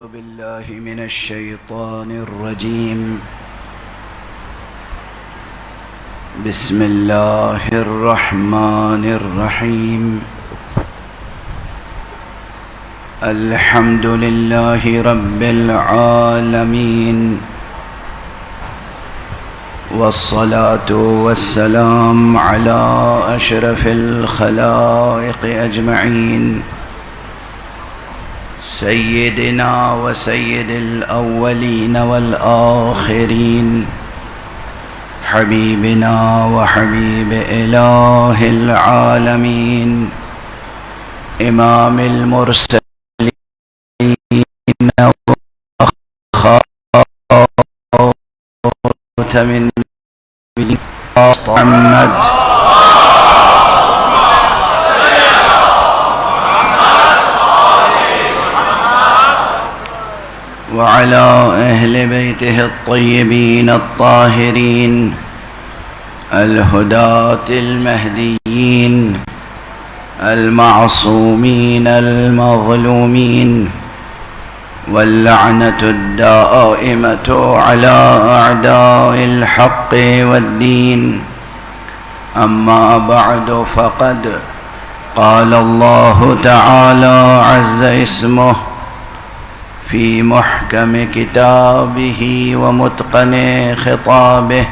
بالله من الشيطان الرجيم. بسم الله الرحمن الرحيم. الحمد لله رب العالمين، والصلاة والسلام على أشرف الخلائق أجمعين، سيدنا وسيد الأولين والآخرين، حبيبنا وحبيب إله العالمين، إمام المرسلين وخاتم النبيين محمد وعلى أهل بيته الطيبين الطاهرين الهداة المهديين المعصومين المظلومين، واللعنة الدائمة على أعداء الحق والدين. أما بعد، فقد قال الله تعالى عز اسمه في محكم كتابه ومتقن خطابه: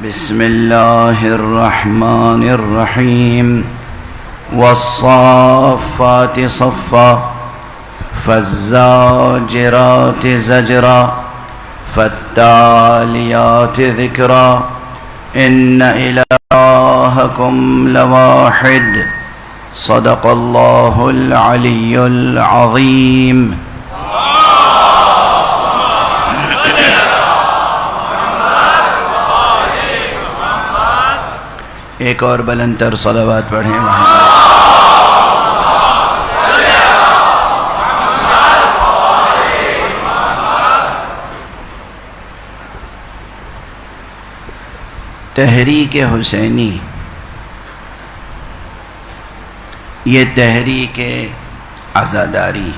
بسم الله الرحمن الرحيم. والصافات صفا، فالزاجرات زجرا، فالتاليات ذكرا، إن إلهكم لواحد. صدق الله العلي العظيم. ایک اور بلند تر صلوات پڑھیں محمد. تحریک حسینی، یہ تحریک عزاداری،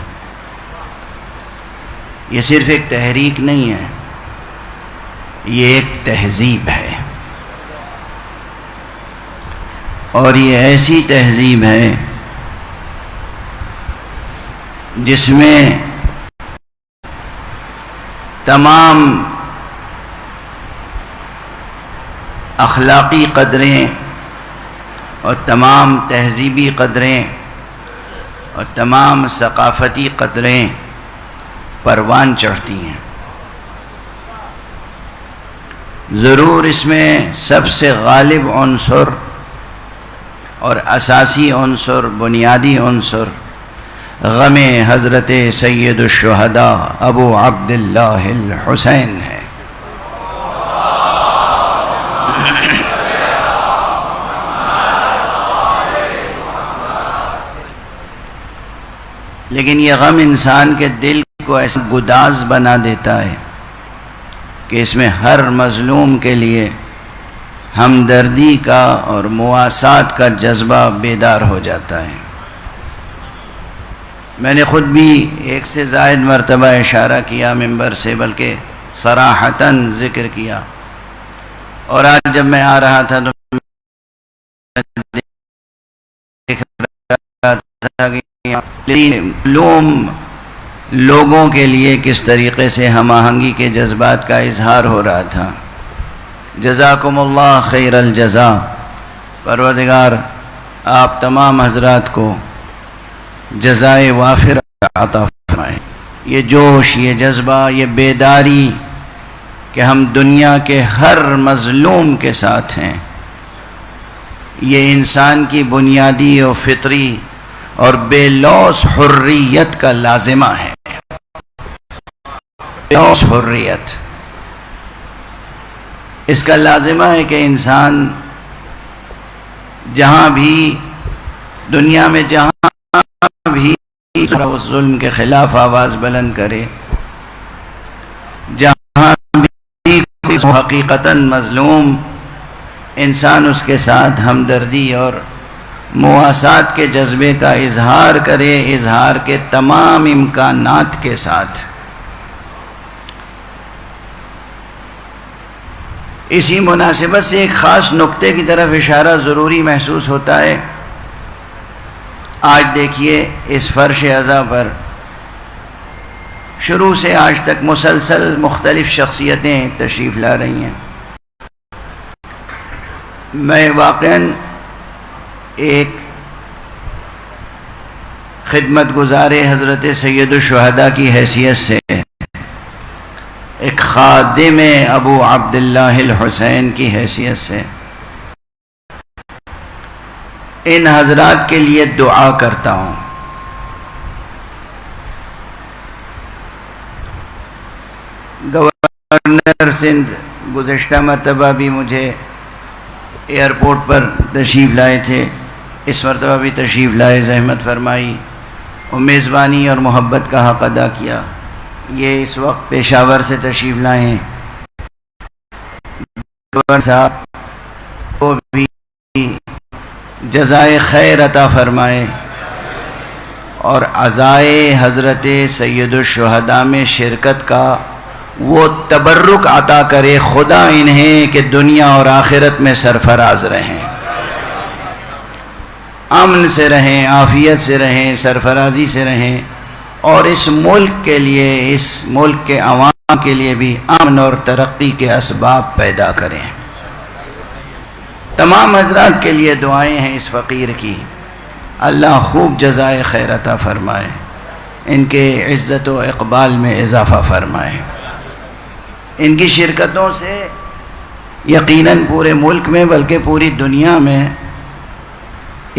یہ صرف ایک تحریک نہیں ہے، یہ ایک تہذیب ہے. اور یہ ایسی تہذیب ہے جس میں تمام اخلاقی قدریں اور تمام تہذیبی قدریں اور تمام ثقافتی قدریں پروان چڑھتی ہیں. ضرور اس میں سب سے غالب عنصر اور اساسی عنصر، بنیادی عنصر غم حضرت سید الشہداء ابو عبداللہ الحسین ہے. لیکن یہ غم انسان کے دل کو ایسا گداز بنا دیتا ہے کہ اس میں ہر مظلوم کے لیے ہمدردی کا اور مواسات کا جذبہ بیدار ہو جاتا ہے. میں نے خود بھی ایک سے زائد مرتبہ اشارہ کیا ممبر سے، بلکہ صراحتاً ذکر کیا. اور آج جب میں آ رہا تھا تو دیکھ رہا تھا کہ لوگوں کے لیے کس طریقے سے ہم آہنگی کے جذبات کا اظہار ہو رہا تھا. جزاکم اللہ خیر الجزا. پروردگار آپ تمام حضرات کو جزائے وافر عطا فرمائے. یہ جوش، یہ جذبہ، یہ بیداری کہ ہم دنیا کے ہر مظلوم کے ساتھ ہیں، یہ انسان کی بنیادی و فطری اور بے لوث حریت کا لازمہ ہے. بے لوث حریت اس کا لازمہ ہے کہ انسان جہاں بھی دنیا میں جہاں بھی ظلم کے خلاف آواز بلند کرے، جہاں بھی حقیقتاً مظلوم انسان اس کے ساتھ ہمدردی اور مواسات کے جذبے کا اظہار کرے، اظہار کے تمام امکانات کے ساتھ۔ اسی مناسبت سے ایک خاص نقطے کی طرف اشارہ ضروری محسوس ہوتا ہے۔ آج دیکھیے اس فرش عزا پر شروع سے آج تک مسلسل مختلف شخصیتیں تشریف لا رہی ہیں۔ میں واقعاً ایک خدمت گزار حضرت سید الشہداء کی حیثیت سے، ایک خادم ابو عبداللہ الحسین کی حیثیت سے ان حضرات کے لیے دعا کرتا ہوں۔ گورنر سندھ گزشتہ مرتبہ بھی مجھے ایئرپورٹ پر تشریف لائے تھے، اس مرتبہ بھی تشریف لائے، زحمت فرمائی اور میزبانی اور محبت کا حق ادا کیا۔ یہ اس وقت پشاور سے تشریف لائے ہیں۔ گورنر صاحب کو بھی جزائے خیر عطا فرمائے اور عزائے حضرت سید الشہداء میں شرکت کا وہ تبرک عطا کرے خدا انہیں کہ دنیا اور آخرت میں سرفراز رہیں، امن سے رہیں، عافیت سے رہیں، سرفرازی سے رہیں، اور اس ملک کے لیے، اس ملک کے عوام کے لیے بھی امن اور ترقی کے اسباب پیدا کریں۔ تمام حضرات کے لیے دعائیں ہیں اس فقیر کی، اللہ خوب جزائے خیر عطا فرمائے، ان کے عزت و اقبال میں اضافہ فرمائے۔ ان کی شرکتوں سے یقیناً پورے ملک میں بلکہ پوری دنیا میں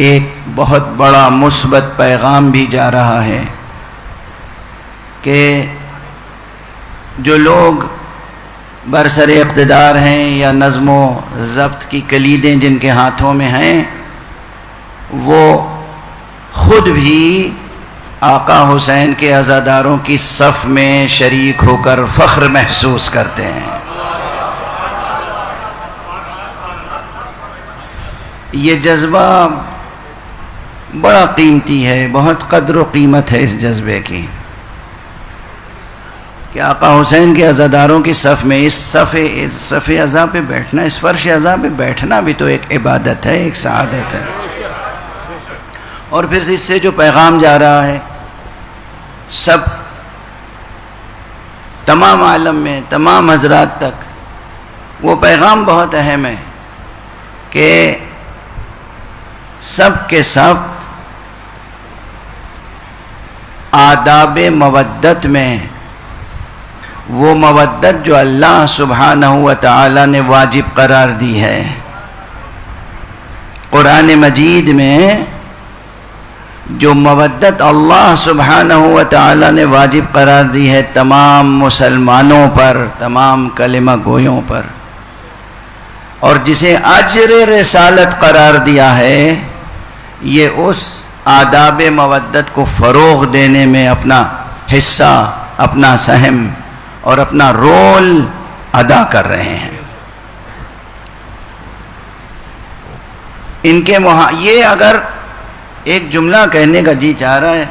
ایک بہت بڑا مثبت پیغام بھی جا رہا ہے کہ جو لوگ برسر اقتدار ہیں یا نظم و ضبط کی کلیدیں جن کے ہاتھوں میں ہیں، وہ خود بھی آقا حسین کے عزاداروں کی صف میں شریک ہو کر فخر محسوس کرتے ہیں۔ یہ جذبہ بڑا قیمتی ہے، بہت قدر و قیمت ہے اس جذبے کی کہ آقا حسین کے عزاداروں کی صف میں، اس صف عزا پہ بیٹھنا، اس فرش عزا پہ بیٹھنا بھی تو ایک عبادت ہے، ایک سعادت ہے۔ اور پھر اس سے جو پیغام جا رہا ہے سب تمام عالم میں تمام حضرات تک، وہ پیغام بہت اہم ہے کہ سب کے سب آداب مودت میں وہ مودت جو اللہ سبحانہ و تعالی نے واجب قرار دی ہے، قرآن مجید میں جو مودت اللہ سبحانہ و تعالی نے واجب قرار دی ہے تمام مسلمانوں پر، تمام کلمہ گویوں پر، اور جسے اجر رسالت قرار دیا ہے، یہ اس آداب مودت کو فروغ دینے میں اپنا حصہ، اپنا سہم اور اپنا رول ادا کر رہے ہیں۔ ان کے یہ اگر ایک جملہ کہنے کا جی چاہ رہا ہے،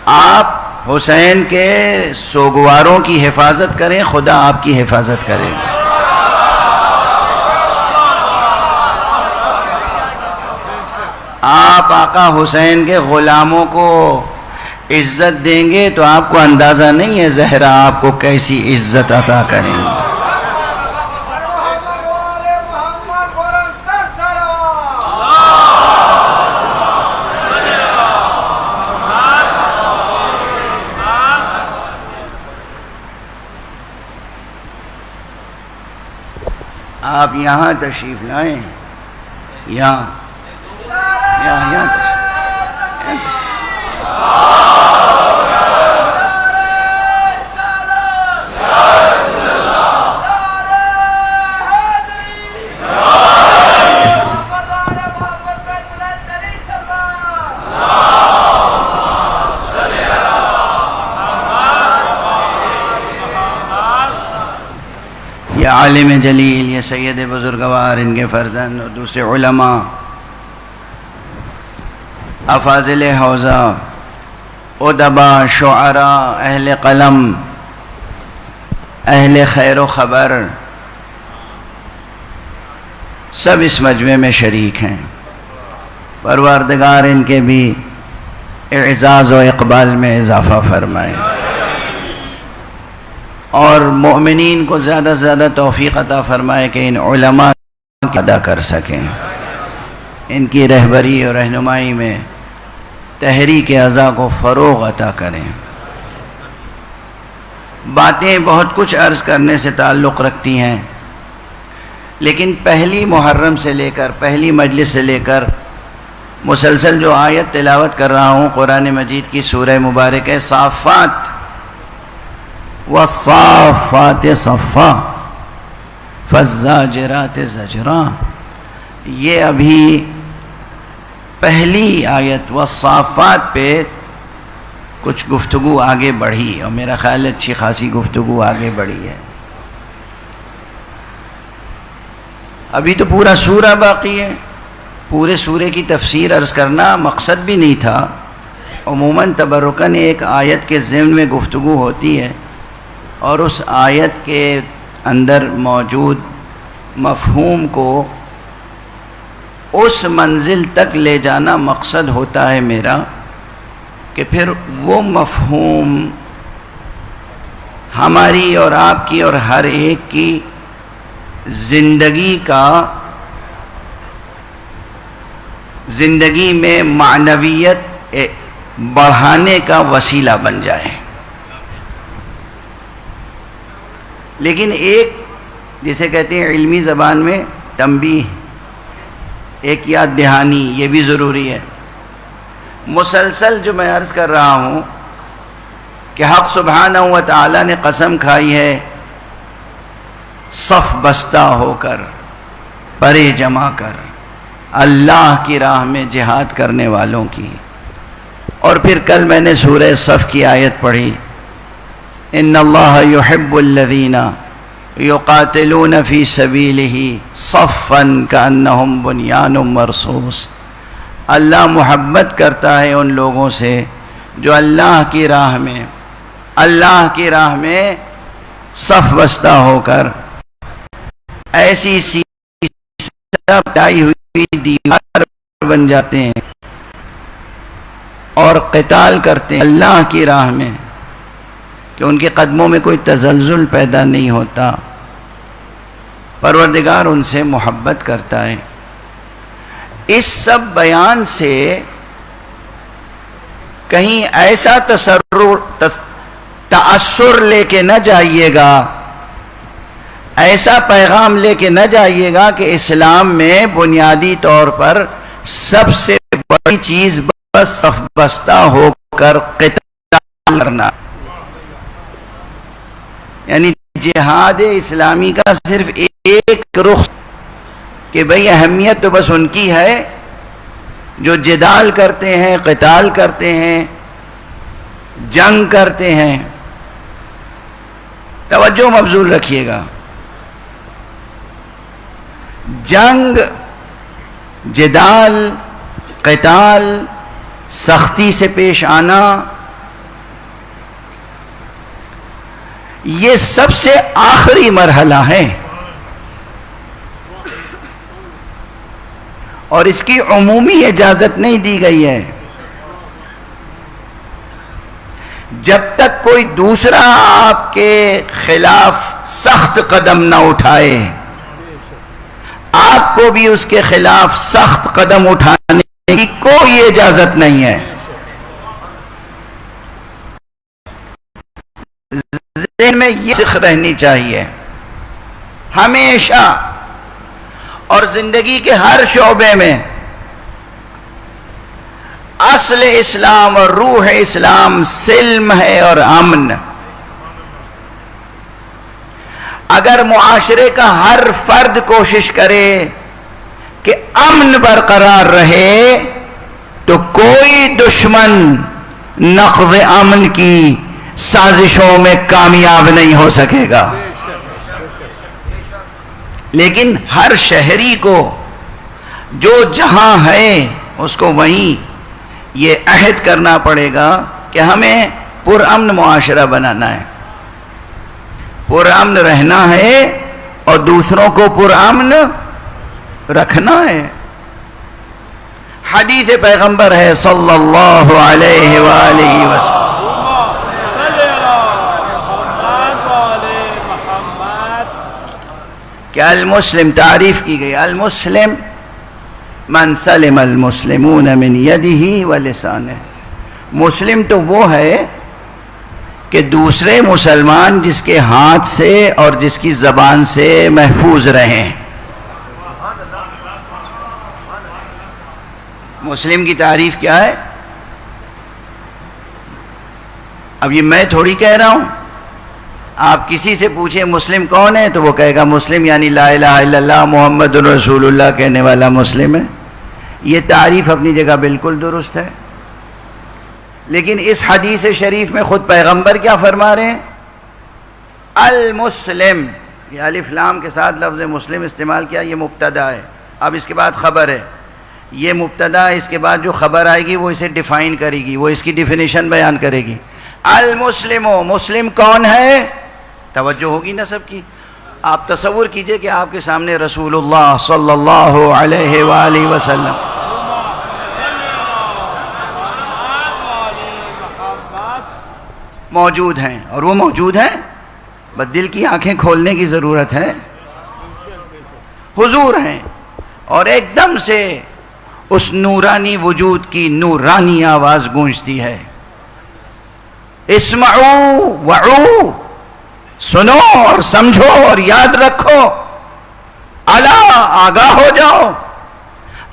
آپ حسین کے سوگواروں کی حفاظت کریں، خدا آپ کی حفاظت کرے گا۔ آپ آقا حسین کے غلاموں کو عزت دیں گے تو آپ کو اندازہ نہیں ہے زہرا آپ کو کیسی عزت عطا کریں گے۔ آپ یہاں تشریف لائیں، یہاں یہ عالم جلیل، یہ سید بزرگوار، ان کے فرزند اور دوسرے علماء افاضل حوزہ، ادبا، شعراء، اہل قلم، اہل خیر و خبر، سب اس مجمع میں شریک ہیں۔ پروردگار ان کے بھی اعزاز و اقبال میں اضافہ فرمائے، اور مومنین کو زیادہ سے زیادہ توفیق عطا فرمائے کہ ان علماء کی ادا کر سکیں، ان کی رہبری اور رہنمائی میں تحریک اعضاء کو فروغ عطا کریں۔ باتیں بہت کچھ عرض کرنے سے تعلق رکھتی ہیں، لیکن پہلی محرم سے لے کر، پہلی مجلس سے لے کر مسلسل جو آیت تلاوت کر رہا ہوں قرآن مجید کی سورہ مبارک ہے صافات، والصافات صفا فالزاجرات زجرا، یہ ابھی پہلی آیت والصافات پہ کچھ گفتگو آگے بڑھی، اور میرا خیال ہے اچھی خاصی گفتگو آگے بڑھی ہے۔ ابھی تو پورا سورہ باقی ہے، پورے سورے کی تفسیر عرض کرنا مقصد بھی نہیں تھا، عموماً تبرکاً ایک آیت کے ضمن میں گفتگو ہوتی ہے، اور اس آیت کے اندر موجود مفہوم کو اس منزل تک لے جانا مقصد ہوتا ہے میرا، کہ پھر وہ مفہوم ہماری اور آپ کی اور ہر ایک کی زندگی میں معنویت بڑھانے کا وسیلہ بن جائے۔ لیکن ایک جسے کہتے ہیں علمی زبان میں تنبیہ، ایک یاد دہانی، یہ بھی ضروری ہے۔ مسلسل جو میں عرض کر رہا ہوں کہ حق سبحانہ و تعالی نے قسم کھائی ہے صف بستہ ہو کر، پرے جمع کر، اللہ کی راہ میں جہاد کرنے والوں کی۔ اور پھر کل میں نے سورہ صف کی آیت پڑھی، ان اللہ یحب الذین یقاتلون فی سبیلہ صفا کانہم بنیان مرصوص، اللہ محبت کرتا ہے ان لوگوں سے جو اللہ کی راہ میں صف بستہ ہو کر ایسی بٹائی ہوئی دیوار بن جاتے ہیں اور قتال کرتے ہیں اللہ کی راہ میں، کہ ان کے قدموں میں کوئی تزلزل پیدا نہیں ہوتا۔ پروردگار ان سے محبت کرتا ہے۔ اس سب بیان سے کہیں ایسا تأثر لے کے نہ جائیے گا، ایسا پیغام لے کے نہ جائیے گا کہ اسلام میں بنیادی طور پر سب سے بڑی چیز بس صف بستہ ہو کر قتال کرنا، یعنی جہاد اسلامی کا صرف ایک رخ، کہ بھئی اہمیت تو بس ان کی ہے جو جدال کرتے ہیں، قتال کرتے ہیں، جنگ کرتے ہیں۔ توجہ مبذول رکھیے گا، جنگ، جدال، قتال، سختی سے پیش آنا، یہ سب سے آخری مرحلہ ہے، اور اس کی عمومی اجازت نہیں دی گئی ہے۔ جب تک کوئی دوسرا آپ کے خلاف سخت قدم نہ اٹھائے، آپ کو بھی اس کے خلاف سخت قدم اٹھانے کی کوئی اجازت نہیں ہے۔ ذہن میں یہ سکھ رہنی چاہیے ہمیشہ، اور زندگی کے ہر شعبے میں اصل اسلام اور روح اسلام سلم ہے اور امن۔ اگر معاشرے کا ہر فرد کوشش کرے کہ امن برقرار رہے تو کوئی دشمن نقض امن کی سازشوں میں کامیاب نہیں ہو سکے گا۔ لیکن ہر شہری کو جو جہاں ہے اس کو وہیں یہ عہد کرنا پڑے گا کہ ہمیں پرامن معاشرہ بنانا ہے، پرامن رہنا ہے اور دوسروں کو پرامن رکھنا ہے۔ حدیث پیغمبر ہے صلی اللہ علیہ وآلہ وسلم، کہ المسلم تعریف کی گئی، المسلم من سلم المسلمون من یدہ ولسانہ، مسلم تو وہ ہے کہ دوسرے مسلمان جس کے ہاتھ سے اور جس کی زبان سے محفوظ رہیں۔ مسلم کی تعریف کیا ہے؟ اب یہ میں تھوڑی کہہ رہا ہوں، آپ کسی سے پوچھیں مسلم کون ہے تو وہ کہے گا مسلم یعنی لا الہ الا اللہ محمد رسول اللہ کہنے والا مسلم ہے۔ یہ تعریف اپنی جگہ بالکل درست ہے، لیکن اس حدیث شریف میں خود پیغمبر کیا فرما رہے ہیں؟ المسلم، یہ الف لام کے ساتھ لفظ مسلم استعمال کیا، یہ مبتدا ہے، اب اس کے بعد خبر ہے، یہ مبتدا ہے، اس کے بعد جو خبر آئے گی وہ اسے ڈیفائن کرے گی، وہ اس کی ڈیفینیشن بیان کرے گی۔ المسلم، مسلم کون ہے؟ توجہ ہوگی نا سب کی۔ آپ تصور کیجئے کہ آپ کے سامنے رسول اللہ صلی اللہ علیہ وآلہ وسلم موجود ہیں، اور وہ موجود ہیں، بس دل کی آنکھیں کھولنے کی ضرورت ہے، حضور ہیں، اور ایک دم سے اس نورانی وجود کی نورانی آواز گونجتی ہے، اسمعوا وعوا، سنو اور سمجھو اور یاد رکھو، الا آگاہ ہو جاؤ،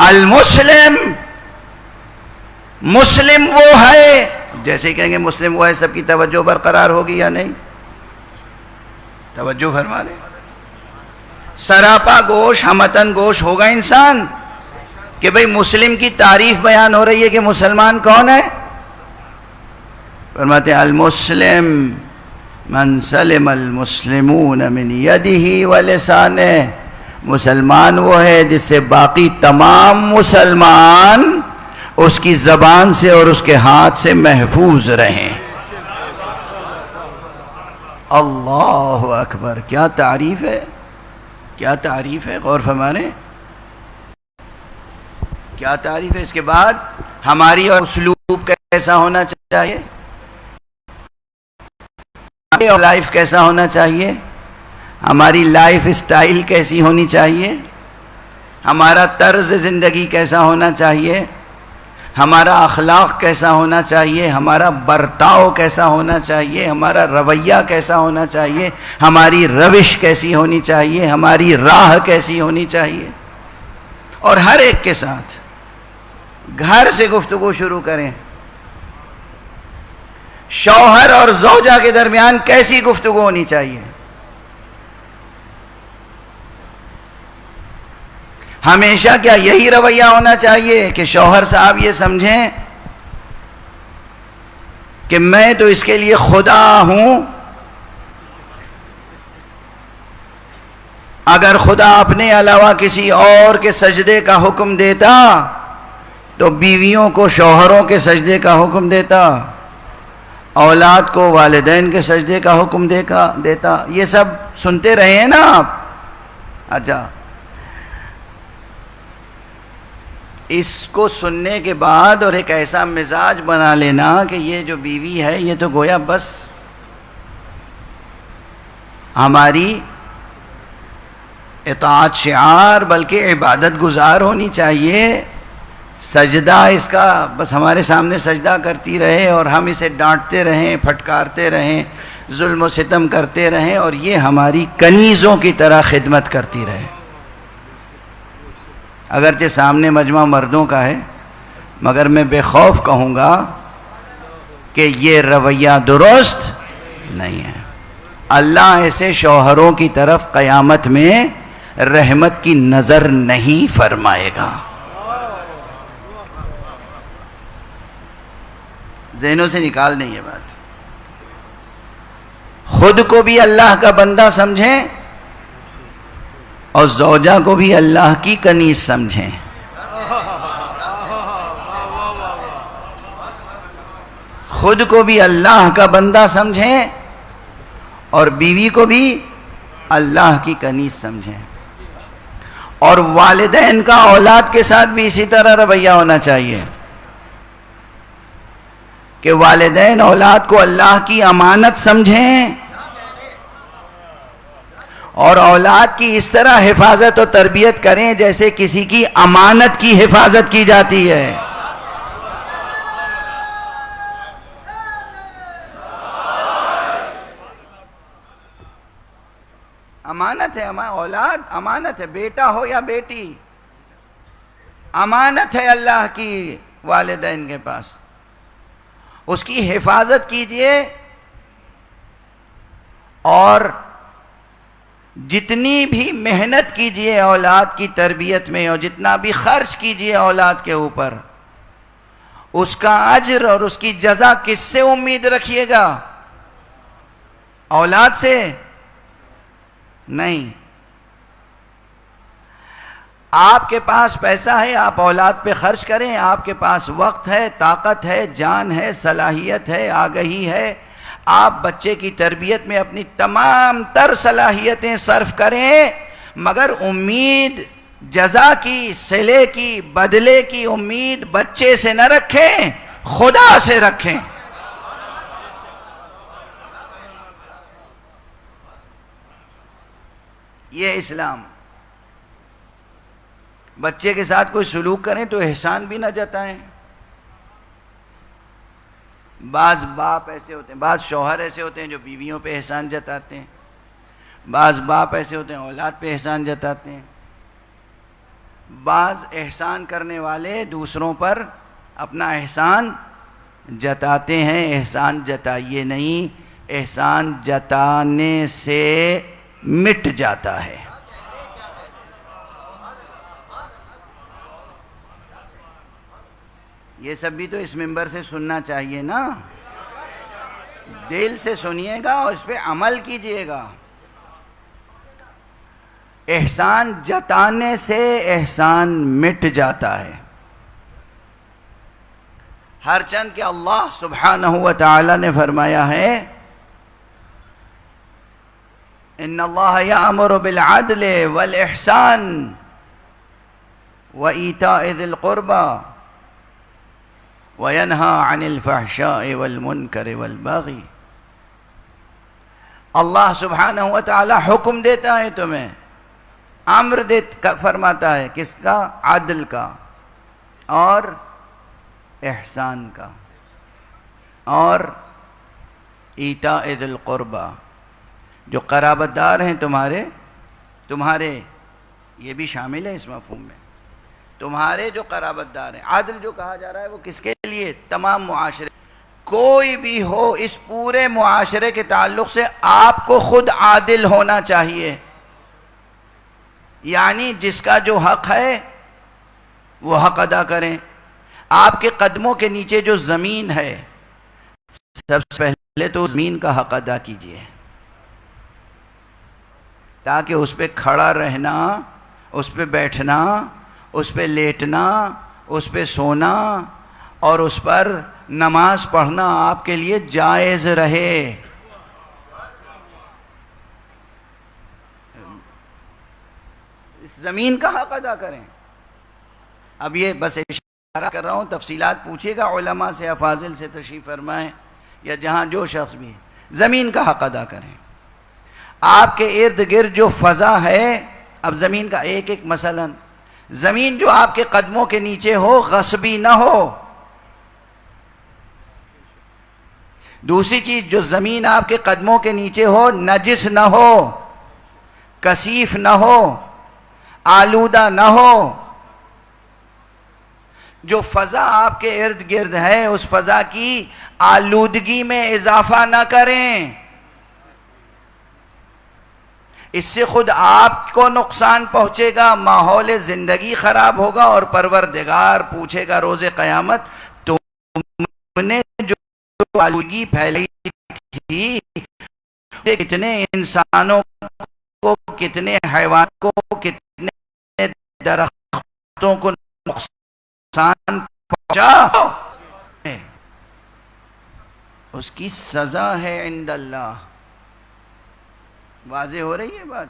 المسلم، مسلم وہ ہے، جیسے ہی کہیں گے مسلم وہ ہے سب کی توجہ برقرار ہوگی یا نہیں؟ توجہ فرما رہے، سراپا گوش ہمتن گوش ہوگا انسان کہ بھئی مسلم کی تعریف بیان ہو رہی ہے کہ مسلمان کون ہے؟ فرماتے ہیں المسلم من سلم المسلمون من یدہ ولسانہ، مسلمان وہ ہے جس سے باقی تمام مسلمان اس کی زبان سے اور اس کے ہاتھ سے محفوظ رہیں۔ اللہ اکبر، کیا تعریف ہے، کیا تعریف ہے، غور فرمائیں، کیا تعریف ہے۔ اس کے بعد ہماری اور اسلوب کیسا ہونا چاہیے، اور لائف کیسا ہونا چاہیے، ہماری لائف اسٹائل کیسی ہونی چاہیے، ہمارا طرز زندگی کیسا ہونا چاہیے، ہمارا اخلاق کیسا ہونا چاہیے، ہمارا برتاؤ کیسا ہونا چاہیے، ہمارا رویہ کیسا ہونا چاہیے، ہماری روش کیسی ہونی چاہیے، ہماری راہ کیسی ہونی چاہیے، اور ہر ایک کے ساتھ گھر سے گفتگو شروع کریں۔ شوہر اور زوجہ کے درمیان کیسی گفتگو ہونی چاہیے، ہمیشہ کیا یہی رویہ ہونا چاہیے کہ شوہر صاحب یہ سمجھیں کہ میں تو اس کے لیے خدا ہوں، اگر خدا اپنے علاوہ کسی اور کے سجدے کا حکم دیتا تو بیویوں کو شوہروں کے سجدے کا حکم دیتا، اولاد کو والدین کے سجدے کا حکم دیتا۔ یہ سب سنتے رہے ہیں نا آپ؟ اچھا، اس کو سننے کے بعد اور ایک ایسا مزاج بنا لینا کہ یہ جو بیوی ہے یہ تو گویا بس ہماری اطاعت شعار بلکہ عبادت گزار ہونی چاہیے، سجدہ اس کا بس ہمارے سامنے سجدہ کرتی رہے اور ہم اسے ڈانٹتے رہیں، پھٹکارتے رہیں، ظلم و ستم کرتے رہیں، اور یہ ہماری کنیزوں کی طرح خدمت کرتی رہے۔ اگرچہ سامنے مجمع مردوں کا ہے، مگر میں بے خوف کہوں گا کہ یہ رویہ درست نہیں ہے۔ اللہ ایسے شوہروں کی طرف قیامت میں رحمت کی نظر نہیں فرمائے گا۔ ذہنوں سے نکال دیں یہ بات، خود کو بھی اللہ کا بندہ سمجھیں اور زوجہ کو بھی اللہ کی کنیز سمجھیں۔ خود کو بھی اللہ کا بندہ سمجھیں اور بیوی کو بھی اللہ کی کنیز سمجھیں. اور والدین کا اولاد کے ساتھ بھی اسی طرح رویہ ہونا چاہیے کہ والدین اولاد کو اللہ کی امانت سمجھیں اور اولاد کی اس طرح حفاظت و تربیت کریں جیسے کسی کی امانت کی حفاظت کی جاتی ہے. امانت ہے اولاد، امانت ہے، بیٹا ہو یا بیٹی، امانت ہے اللہ کی والدین کے پاس. اس کی حفاظت کیجئے اور جتنی بھی محنت کیجئے اولاد کی تربیت میں اور جتنا بھی خرچ کیجئے اولاد کے اوپر، اس کا اجر اور اس کی جزا کس سے امید رکھیے گا؟ اولاد سے نہیں. آپ کے پاس پیسہ ہے، آپ اولاد پہ خرچ کریں. آپ کے پاس وقت ہے، طاقت ہے، جان ہے، صلاحیت ہے، آگہی ہے. آپ بچے کی تربیت میں اپنی تمام تر صلاحیتیں صرف کریں، مگر امید جزا کی، صلے کی، بدلے کی امید بچے سے نہ رکھیں، خدا سے رکھیں. یہ اسلام. بچے کے ساتھ کوئی سلوک کریں تو احسان بھی نہ جتائیں. بعض باپ ایسے ہوتے ہیں، بعض شوہر ایسے ہوتے ہیں جو بیویوں پہ احسان جتاتے ہیں، بعض باپ ایسے ہوتے ہیں اولاد پہ احسان جتاتے ہیں. بعض احسان کرنے والے دوسروں پر اپنا احسان جتاتے ہیں. احسان جتائیے نہیں، احسان جتانے سے مٹ جاتا ہے. یہ سب بھی تو اس منبر سے سننا چاہیے نا. دل سے سنیے گا اور اس پہ عمل کیجئے گا. احسان جتانے سے احسان مٹ جاتا ہے. ہر چند کہ اللہ سبحانہ و تعالی نے فرمایا ہے ان اللہ یأمر بالعدل والاحسان وایتاء ذی القربى وَيَنْهَا عَنِ الْفَحْشَاءِ وَالْمُنْكَرِ وَالْبَغْيِ. اللہ سبحانہ و تعالی حکم دیتا ہے تمہیں، امر فرماتا ہے کس کا؟ عدل کا اور احسان کا اور ایتاء ذی القربى. جو قرابت دار ہیں تمہارے یہ بھی شامل ہے اس مفہوم میں. تمہارے جو قرابت دار ہیں، عادل جو کہا جا رہا ہے وہ کس کے لیے؟ تمام معاشرے. کوئی بھی ہو اس پورے معاشرے کے تعلق سے آپ کو خود عادل ہونا چاہیے. یعنی جس کا جو حق ہے وہ حق ادا کریں. آپ کے قدموں کے نیچے جو زمین ہے، سب سے پہلے تو زمین کا حق ادا کیجیے تاکہ اس پہ کھڑا رہنا، اس پہ بیٹھنا، اس پہ لیٹنا، اس پہ سونا اور اس پر نماز پڑھنا آپ کے لیے جائز رہے. اس زمین کا حق ادا کریں. اب یہ بس اشارہ کر رہا ہوں، تفصیلات پوچھیے گا علماء سے، افاضل سے تشریف فرمائیں یا جہاں جو شخص بھی. زمین کا حق ادا کریں. آپ کے ارد گرد جو فضا ہے، اب زمین کا ایک مثلا زمین جو آپ کے قدموں کے نیچے ہو غصبی نہ ہو. دوسری چیز، جو زمین آپ کے قدموں کے نیچے ہو نجس نہ ہو، کثیف نہ ہو، آلودہ نہ ہو. جو فضا آپ کے ارد گرد ہے اس فضا کی آلودگی میں اضافہ نہ کریں. اس سے خود آپ کو نقصان پہنچے گا، ماحول زندگی خراب ہوگا اور پروردگار پوچھے گا روز قیامت تم نے جو آلودگی پھیلائی تھی، کتنے انسانوں کو، کتنے حیوانوں کو، کتنے درختوں کو نقصان پہنچا. اس کی سزا ہے عند اللہ. واضح ہو رہی ہے بات؟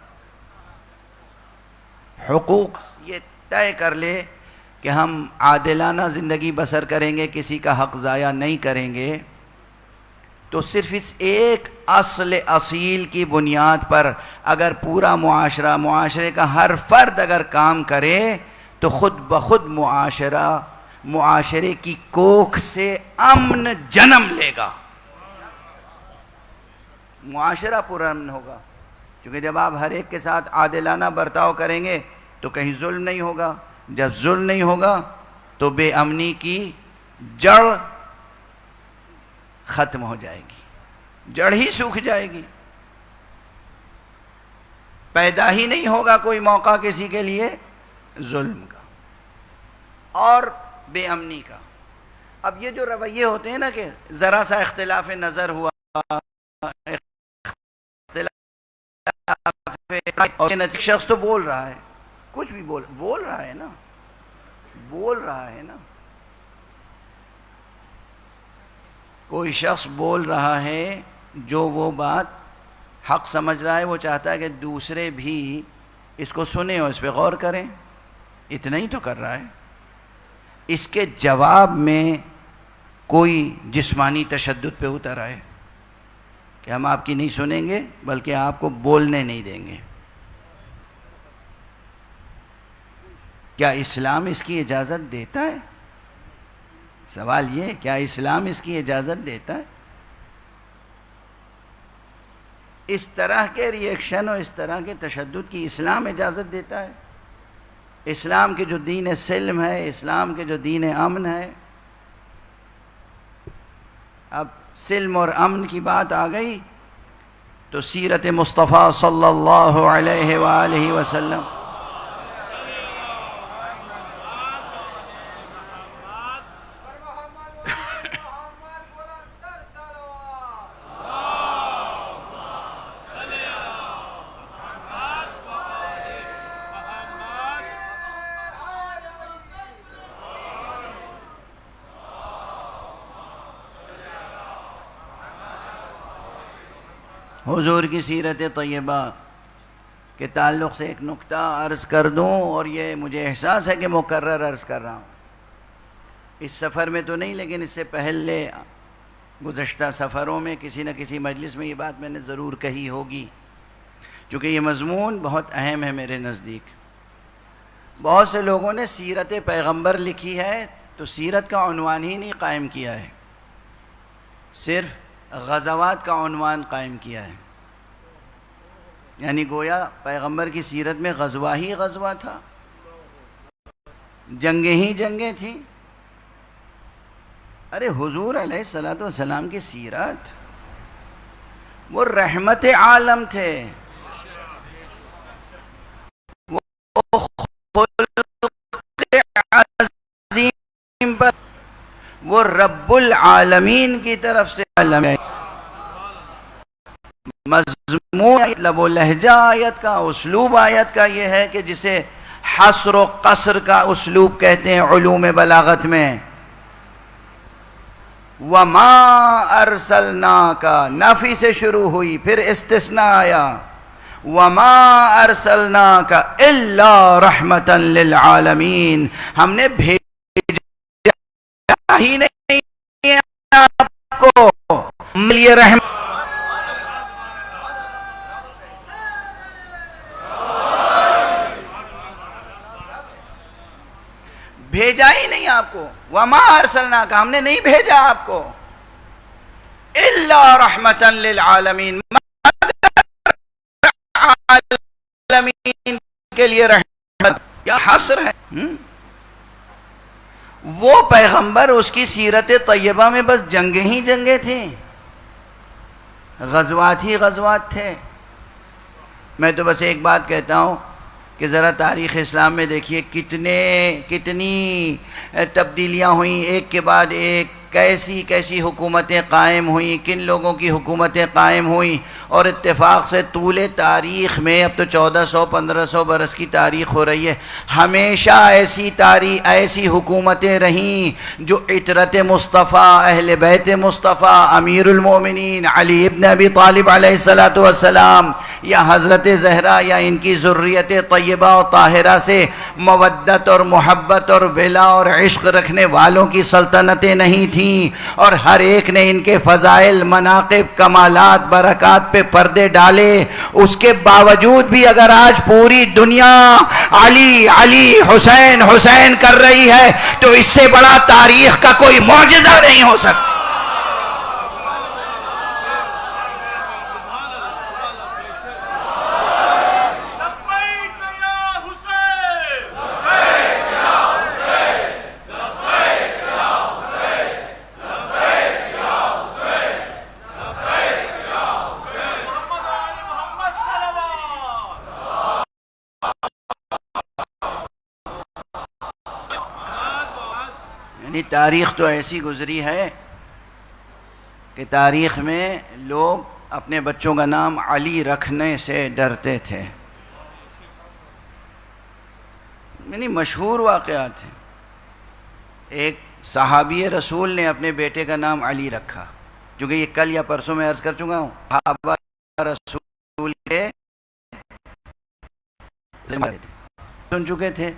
حقوق یہ طے کر لے کہ ہم عادلانہ زندگی بسر کریں گے، کسی کا حق ضائع نہیں کریں گے، تو صرف اس ایک اصل اصیل کی بنیاد پر اگر پورا معاشرے کا ہر فرد اگر کام کرے تو خود بخود معاشرے کی کوکھ سے امن جنم لے گا، معاشرہ پرامن ہوگا. کیونکہ جب آپ ہر ایک کے ساتھ عادلانہ برتاؤ کریں گے تو کہیں ظلم نہیں ہوگا، جب ظلم نہیں ہوگا تو بے امنی کی جڑ ختم ہو جائے گی، جڑ ہی سوکھ جائے گی، پیدا ہی نہیں ہوگا کوئی موقع کسی کے لیے ظلم کا اور بے امنی کا. اب یہ جو رویے ہوتے ہیں نا کہ ذرا سا اختلاف نظر ہوا، اور شخص تو بول رہا ہے، کچھ بھی بول رہا ہے نا، بول رہا ہے نا، کوئی شخص بول رہا ہے جو وہ بات حق سمجھ رہا ہے، وہ چاہتا ہے کہ دوسرے بھی اس کو سنیں اور اس پہ غور کریں، اتنا ہی تو کر رہا ہے. اس کے جواب میں کوئی جسمانی تشدد پہ اتر آئے کہ ہم آپ کی نہیں سنیں گے بلکہ آپ کو بولنے نہیں دیں گے. کیا اسلام اس کی اجازت دیتا ہے؟ سوال یہ، کیا اسلام اس کی اجازت دیتا ہے؟ اس طرح کے ری ایکشن اور اس طرح کے تشدد کی اسلام اجازت دیتا ہے؟ اسلام کے جو دین سلم ہے، اسلام کے جو دین امن ہے. اب سلم اور امن کی بات آ گئی تو سیرت مصطفیٰ صلی اللہ علیہ وآلہ وسلم حضور کی سیرت طیبہ کے تعلق سے ایک نکتہ عرض کر دوں، اور یہ مجھے احساس ہے کہ مکرر عرض کر رہا ہوں. اس سفر میں تو نہیں، لیکن اس سے پہلے گزشتہ سفروں میں کسی نہ کسی مجلس میں یہ بات میں نے ضرور کہی ہوگی، چونکہ یہ مضمون بہت اہم ہے میرے نزدیک. بہت سے لوگوں نے سیرت پیغمبر لکھی ہے تو سیرت کا عنوان ہی نہیں قائم کیا ہے، صرف غزوات کا عنوان قائم کیا ہے. یعنی گویا پیغمبر کی سیرت میں غزوہ ہی غزوہ تھا، جنگیں ہی جنگیں تھیں. ارے حضور علیہ الصلوۃ والسلام کی سیرت، وہ رحمت عالم تھے، وہ خلق عظیم پر، وہ رب العالمین کی طرف سے علم ہے. مضمون مطلب و لہجہ آیت کا، اسلوب آیت کا یہ ہے کہ جسے حصر و قصر کا اسلوب کہتے ہیں علوم بلاغت میں. وَمَا أَرْسَلْنَاكَ نفی سے شروع ہوئی، پھر استثناء آیا، وَمَا أَرْسَلْنَاكَ إِلَّا رَحْمَةً لِلْعَالَمِينَ، ہم نے بھیجا ہی نہیں آپ کو لیے رحمت. بھیجا ہی نہیں آپ کو، وما ارسلناک، ہم نے نہیں بھیجا آپ کو، الا رحمتا للعالمین، عالمین کے لیے رحمت. کیا حسر ہے. وہ پیغمبر، اس کی سیرت طیبہ میں بس جنگیں ہی جنگیں تھیں، غزوات ہی غزوات تھے. میں تو بس ایک بات کہتا ہوں کہ ذرا تاریخ اسلام میں دیکھیے کتنی تبدیلیاں ہوئیں، ایک کے بعد ایک کیسی کیسی حکومتیں قائم ہوئیں، کن لوگوں کی حکومتیں قائم ہوئیں، اور اتفاق سے طول تاریخ میں اب تو 1400-1500 برس کی تاریخ ہو رہی ہے، ہمیشہ ایسی حکومتیں رہیں جو عطرت مصطفیٰ، اہل بیت مصطفیٰ، امیر المومنین علی ابن ابی طالب علیہ السلام یا حضرت زہرا یا ان کی ذریت طیبہ و طاہرہ سے مودت اور محبت اور ولا اور عشق رکھنے والوں کی سلطنتیں نہیں تھیں، اور ہر ایک نے ان کے فضائل، مناقب، کمالات، برکات پہ پردے ڈالے۔ اس کے باوجود بھی اگر آج پوری دنیا علی علی حسین حسین کر رہی ہے تو اس سے بڑا تاریخ کا کوئی معجزہ نہیں ہو سکتا۔ یعنی تاریخ تو ایسی گزری ہے کہ تاریخ میں لوگ اپنے بچوں کا نام علی رکھنے سے ڈرتے تھے، یعنی مشہور واقعات ہیں۔ ایک صحابی رسول نے اپنے بیٹے کا نام علی رکھا، چونکہ یہ کل یا پرسوں میں عرض کر چکا ہوں، صحابہ رسول کے سن چکے تھے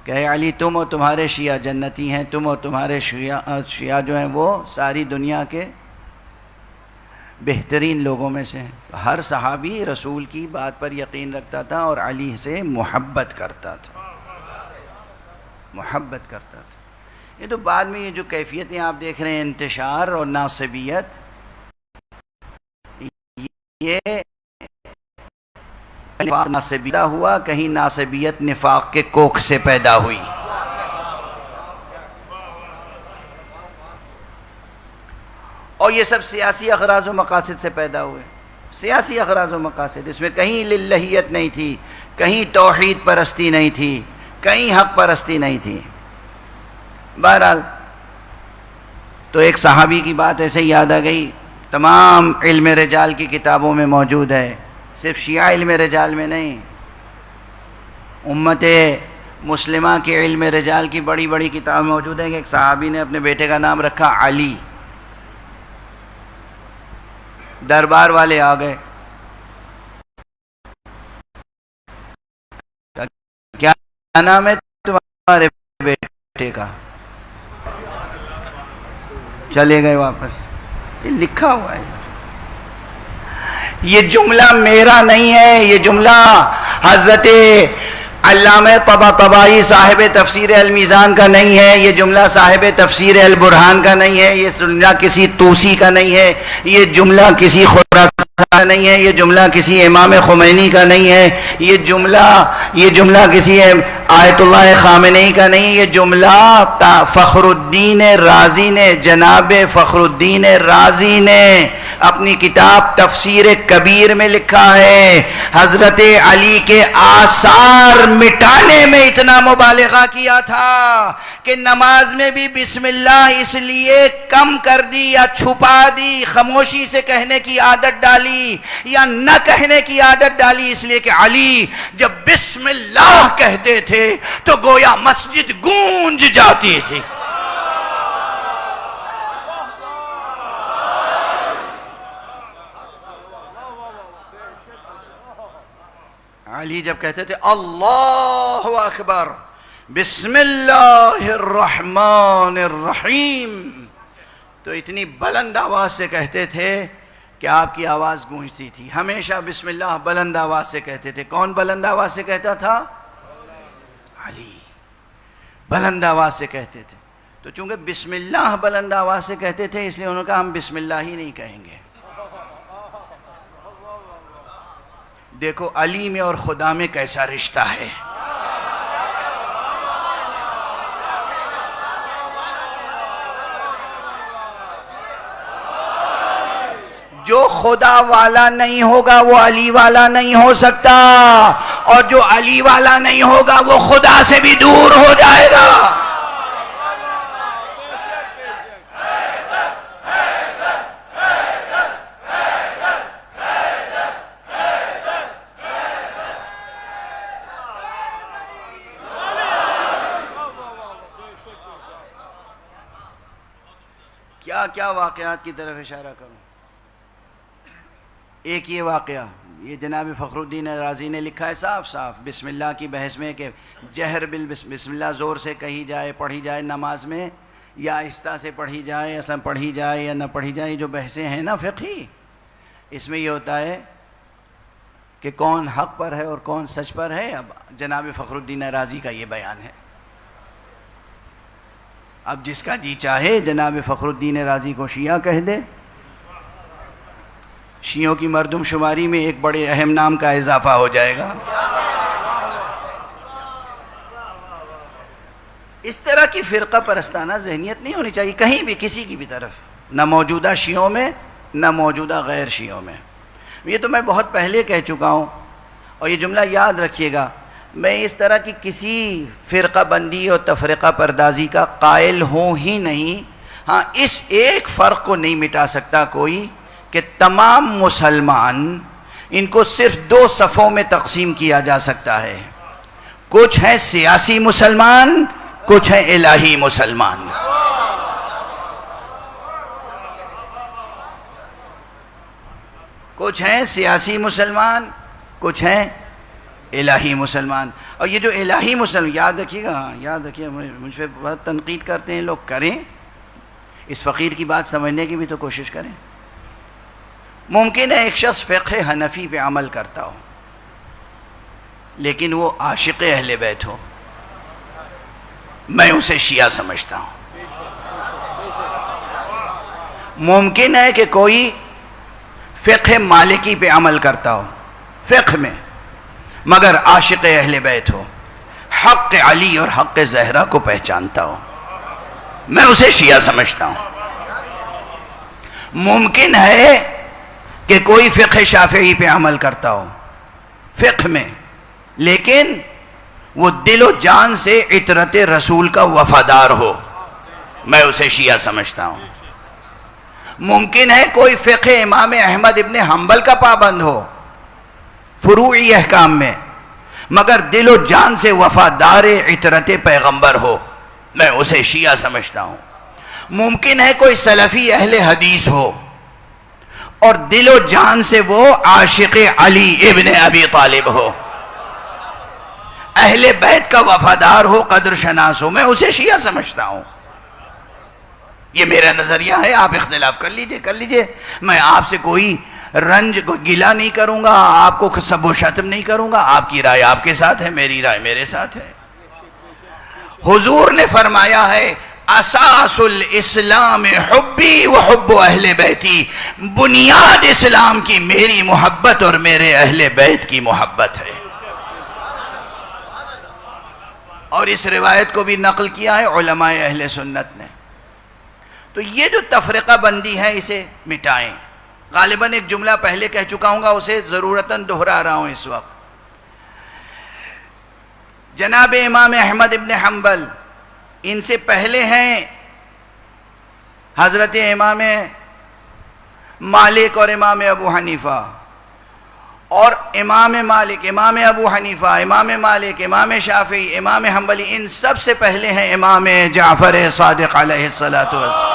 کہ اے علی تم اور تمہارے شیعہ جنتی ہیں، تم اور تمہارے شیعہ جو ہیں وہ ساری دنیا کے بہترین لوگوں میں سے ہیں۔ ہر صحابی رسول کی بات پر یقین رکھتا تھا اور علی سے محبت کرتا تھا، محبت کرتا تھا۔ یہ تو بعد میں یہ جو کیفیتیں آپ دیکھ رہے ہیں، انتشار اور ناصبیت، یہ ناصبیت ہوا، کہیں ناصبیت نفاق کے کوکھ سے پیدا ہوئی۔ اور یہ سب سیاسی اغراض و مقاصد سے پیدا ہوئے، سیاسی اغراض و مقاصد، اس میں کہیں للہیت نہیں تھی، کہیں توحید پرستی نہیں تھی، کہیں حق پرستی نہیں تھی۔ بہرحال تو ایک صحابی کی بات ایسے یاد آ گئی، تمام علم رجال کی کتابوں میں موجود ہے، صرف شیعہ علم رجال میں نہیں، امت مسلمہ کے علم رجال کی بڑی بڑی کتاب موجود ہیں کہ ایک صحابی نے اپنے بیٹے کا نام رکھا علی۔ دربار والے آ گئے، کیا نام ہے تمہارے بیٹے کا؟ چلے گئے واپس، یہ لکھا ہوا ہے، یہ جملہ میرا نہیں ہے، یہ جملہ حضرت علامہ طباطبائی صاحب تفسیر المیزان کا نہیں ہے، یہ جملہ صاحب تفسیر البرہان کا نہیں ہے، یہ جملہ کسی طوسی کا نہیں ہے، یہ جملہ کسی خراسان کا نہیں ہے، یہ جملہ کسی امام خمینی کا نہیں ہے، یہ جملہ کسی آیت اللہ خامنئی کا نہیں، یہ جملہ فخر الدین رازی نے، جناب فخر الدین رازی نے اپنی کتاب تفسیر کبیر میں لکھا ہے۔ حضرت علی کے آثار مٹانے میں اتنا مبالغہ کیا تھا کہ نماز میں بھی بسم اللہ اس لیے کم کر دی یا چھپا دی، خاموشی سے کہنے کی عادت ڈالی یا نہ کہنے کی عادت ڈالی، اس لیے کہ علی جب بسم اللہ کہتے تھے تو گویا مسجد گونج جاتی تھی۔ علی جب کہتے تھے اللہ اکبر بسم اللہ الرحمن الرحیم تو اتنی بلند آواز سے کہتے تھے کہ آپ کی آواز گونجتی تھی۔ ہمیشہ بسم اللہ بلند آواز سے کہتے تھے۔ کون بلند آواز سے کہتا تھا؟ علی بلند آواز سے کہتے تھے۔ تو چونکہ بسم اللہ بلند آواز سے کہتے تھے اس لیے انہوں نے کہا ہم بسم اللہ ہی نہیں کہیں گے۔ دیکھو علی میں اور خدا میں کیسا رشتہ ہے۔ جو خدا والا نہیں ہوگا وہ علی والا نہیں ہو سکتا، اور جو علی والا نہیں ہوگا وہ خدا سے بھی دور ہو جائے گا۔ کیا واقعات کی طرف اشارہ کروں؟ ایک یہ واقعہ، یہ جناب فخر الدین رازی نے لکھا ہے صاف صاف بسم اللہ کی بحث میں کہ جہر بسم اللہ زور سے کہی جائے پڑھی جائے نماز میں، یا آہستہ سے پڑھی جائے، اصلا پڑھی جائے یا نہ پڑھی جائے، جو بحثیں ہیں نا فقہی، اس میں یہ ہوتا ہے کہ کون حق پر ہے اور کون سچ پر ہے۔ اب جناب فخر الدین رازی کا یہ بیان ہے، اب جس کا جی چاہے جناب فخر الدین رازی کو شیعہ کہہ دے، شیعوں کی مردم شماری میں ایک بڑے اہم نام کا اضافہ ہو جائے گا۔ اس طرح کی فرقہ پرستانہ ذہنیت نہیں ہونی چاہیے کہیں بھی، کسی کی بھی طرف، نہ موجودہ شیعوں میں نہ موجودہ غیر شیعوں میں۔ یہ تو میں بہت پہلے کہہ چکا ہوں، اور یہ جملہ یاد رکھیے گا، میں اس طرح کی کسی فرقہ بندی اور تفرقہ پردازی کا قائل ہوں ہی نہیں۔ ہاں، اس ایک فرق کو نہیں مٹا سکتا کوئی کہ تمام مسلمان ان کو صرف دو صفوں میں تقسیم کیا جا سکتا ہے، کچھ ہیں سیاسی مسلمان، کچھ ہیں الہی مسلمان۔ کچھ ہیں سیاسی مسلمان، کچھ ہیں الہی مسلمان۔ اور یہ جو الہی مسلمان، یاد رکھیے گا، یاد رکھیے، مجھ پہ بہت تنقید کرتے ہیں لوگ، کریں، اس فقیر کی بات سمجھنے کی بھی تو کوشش کریں۔ ممکن ہے ایک شخص فقہ حنفی پہ عمل کرتا ہو لیکن وہ عاشق اہل بیت ہو، میں اسے شیعہ سمجھتا ہوں۔ ممکن ہے کہ کوئی فقہ مالکی پہ عمل کرتا ہو فقہ میں مگر عاشق اہل بیت ہو، حق علی اور حق زہرا کو پہچانتا ہو، میں اسے شیعہ سمجھتا ہوں۔ ممکن ہے کہ کوئی فقہ شافعی پہ عمل کرتا ہو فقہ میں لیکن وہ دل و جان سے عطرت رسول کا وفادار ہو، میں اسے شیعہ سمجھتا ہوں۔ ممکن ہے کوئی فقہ امام احمد ابن حنبل کا پابند ہو فروعی احکام میں مگر دل و جان سے وفادار عطرت پیغمبر ہو، میں اسے شیعہ سمجھتا ہوں۔ ممکن ہے کوئی سلفی اہل حدیث ہو اور دل و جان سے وہ عاشق علی ابن ابی طالب ہو، اہل بیت کا وفادار ہو، قدر شناس ہو، میں اسے شیعہ سمجھتا ہوں۔ یہ میرا نظریہ ہے، آپ اختلاف کر لیجئے، میں آپ سے کوئی رنج گلہ نہیں کروں گا، آپ کو سب و شتم نہیں کروں گا، آپ کی رائے آپ کے ساتھ ہے، میری رائے میرے ساتھ ہے۔ حضور نے فرمایا ہے اساس الاسلام حبی و حب اہل بیتی، بنیاد اسلام کی میری محبت اور میرے اہل بیت کی محبت ہے۔ اور اس روایت کو بھی نقل کیا ہے علماء اہل سنت نے۔ تو یہ جو تفرقہ بندی ہے اسے مٹائیں۔ غالباً ایک جملہ پہلے کہہ چکا ہوں گا، اسے ضرورتاً دہرا رہا ہوں اس وقت۔ جناب امام احمد ابن حنبل، ان سے پہلے ہیں حضرت امام مالک اور امام ابو حنیفہ، اور امام مالک، امام ابو حنیفہ، امام مالک، امام شافعی، امام حنبلی، ان سب سے پہلے ہیں امام جعفر صادق علیہ السلام۔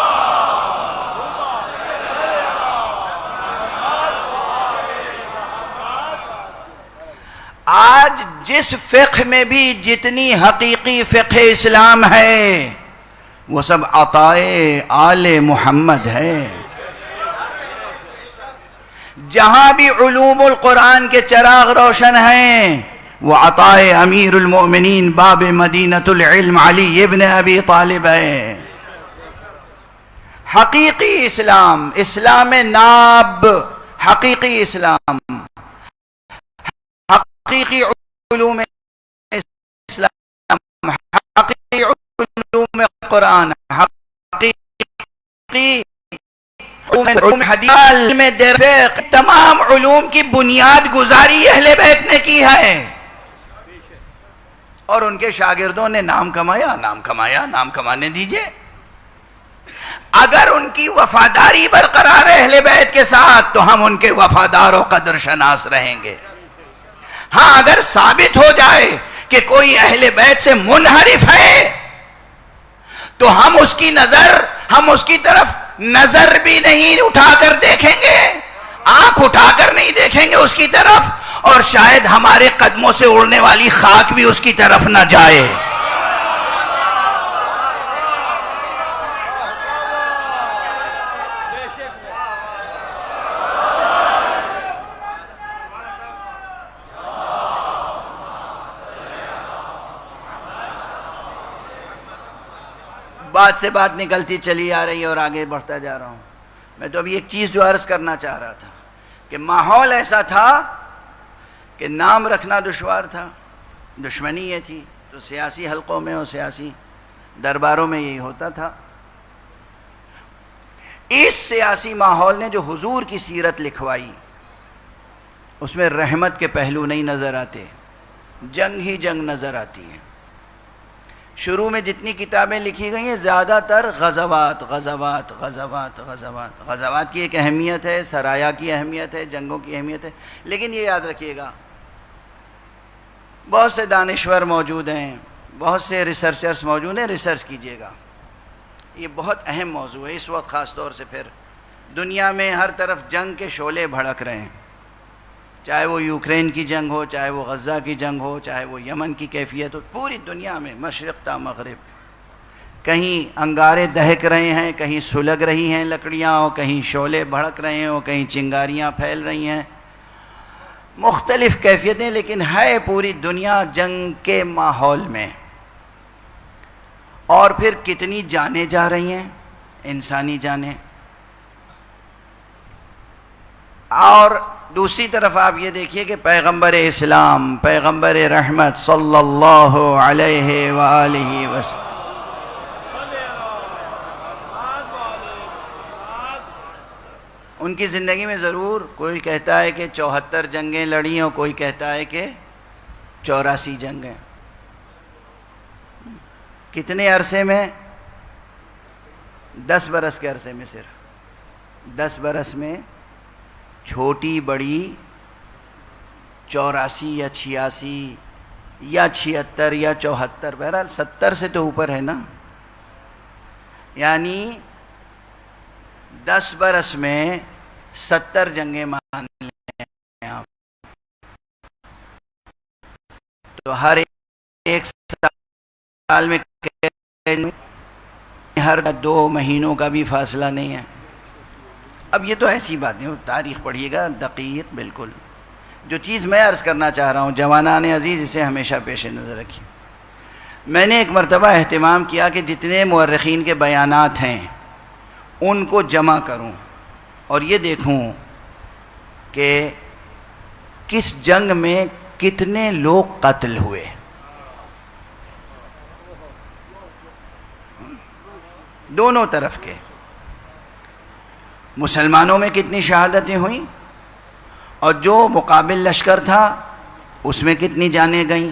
آج جس فقہ میں بھی جتنی حقیقی فقہ اسلام ہے وہ سب عطائے آل محمد ہے۔ جہاں بھی علوم القرآن کے چراغ روشن ہیں وہ عطائے امیر المؤمنین باب مدینۃ العلم علی ابن ابی طالب ہے۔ حقیقی اسلام، اسلام ناب، حقیقی اسلام، حقیقی علوم اسلام، حقیقی علوم قرآن، حقیقی علوم حدیث میں فقہ، تمام علوم کی بنیاد گزاری اہل بیت نے کی ہے، اور ان کے شاگردوں نے نام کمایا، نام کمانے دیجئے۔ اگر ان کی وفاداری برقرار ہے اہل بیت کے ساتھ تو ہم ان کے وفادار و قدر شناس رہیں گے۔ ہاں، اگر ثابت ہو جائے کہ کوئی اہل بیت سے منحرف ہے تو ہم اس کی نظر، ہم اس کی طرف نظر بھی نہیں اٹھا کر دیکھیں گے، آنکھ اٹھا کر نہیں دیکھیں گے اس کی طرف، اور شاید ہمارے قدموں سے اڑنے والی خاک بھی اس کی طرف نہ جائے۔ بات سے بات نکلتی چلی آ رہی ہے اور آگے بڑھتا جا رہا ہوں۔ میں تو ابھی ایک چیز جو عرض کرنا چاہ رہا تھا کہ ماحول ایسا تھا کہ نام رکھنا دشوار تھا، دشمنی یہ تھی، تو سیاسی حلقوں میں اور سیاسی درباروں میں یہی ہوتا تھا۔ اس سیاسی ماحول نے جو حضور کی سیرت لکھوائی، اس میں رحمت کے پہلو نہیں نظر آتے، جنگ ہی جنگ نظر آتی ہے۔ شروع میں جتنی کتابیں لکھی گئی ہیں زیادہ تر غزوات غزوات غزوات غزوات غزوات کی ایک اہمیت ہے، سرایا کی اہمیت ہے، جنگوں کی اہمیت ہے، لیکن یہ یاد رکھیے گا بہت سے دانشور موجود ہیں، بہت سے ریسرچرز موجود ہیں، ریسرچ کیجئے گا، یہ بہت اہم موضوع ہے اس وقت، خاص طور سے پھر دنیا میں ہر طرف جنگ کے شعلے بھڑک رہے ہیں، چاہے وہ یوکرین کی جنگ ہو، چاہے وہ غزہ کی جنگ ہو، چاہے وہ یمن کی کیفیت ہو، پوری دنیا میں مشرق تا مغرب کہیں انگارے دہک رہے ہیں، کہیں سلگ رہی ہیں لکڑیاں، اور کہیں شعلے بھڑک رہے ہیں، اور کہیں چنگاریاں پھیل رہی ہیں، مختلف کیفیتیں، لیکن ہے پوری دنیا جنگ کے ماحول میں۔ اور پھر کتنی جانیں جا رہی ہیں، انسانی جانیں، اور دوسری طرف آپ یہ دیکھیے کہ پیغمبر اسلام، پیغمبر رحمت صلی اللہ علیہ وآلہ وسلم، ان کی زندگی میں ضرور کوئی کہتا ہے کہ 74 جنگیں لڑیں، اور کوئی کہتا ہے کہ 84 جنگیں۔ کتنے عرصے میں؟ 10 برس کے عرصے میں، صرف 10 برس میں چھوٹی بڑی 84 یا 86 یا 76 یا 74، بہرحال 70 سے تو اوپر ہے نا، یعنی 10 برس میں 70 جنگیں مان لیں آپ، تو ہر ایک سال میں ہر 2 مہینوں کا بھی فاصلہ نہیں ہے۔ اب یہ تو ایسی باتیں، تاریخ پڑھیے گا دقیق بالکل۔ جو چیز میں عرض کرنا چاہ رہا ہوں جوانان عزیز، اسے ہمیشہ پیش نظر رکھیں۔ میں نے ایک مرتبہ اہتمام کیا کہ جتنے مورخین کے بیانات ہیں ان کو جمع کروں اور یہ دیکھوں کہ کس جنگ میں کتنے لوگ قتل ہوئے۔ دونوں طرف کے مسلمانوں میں کتنی شہادتیں ہوئیں، اور جو مقابل لشکر تھا اس میں کتنی جانیں گئیں۔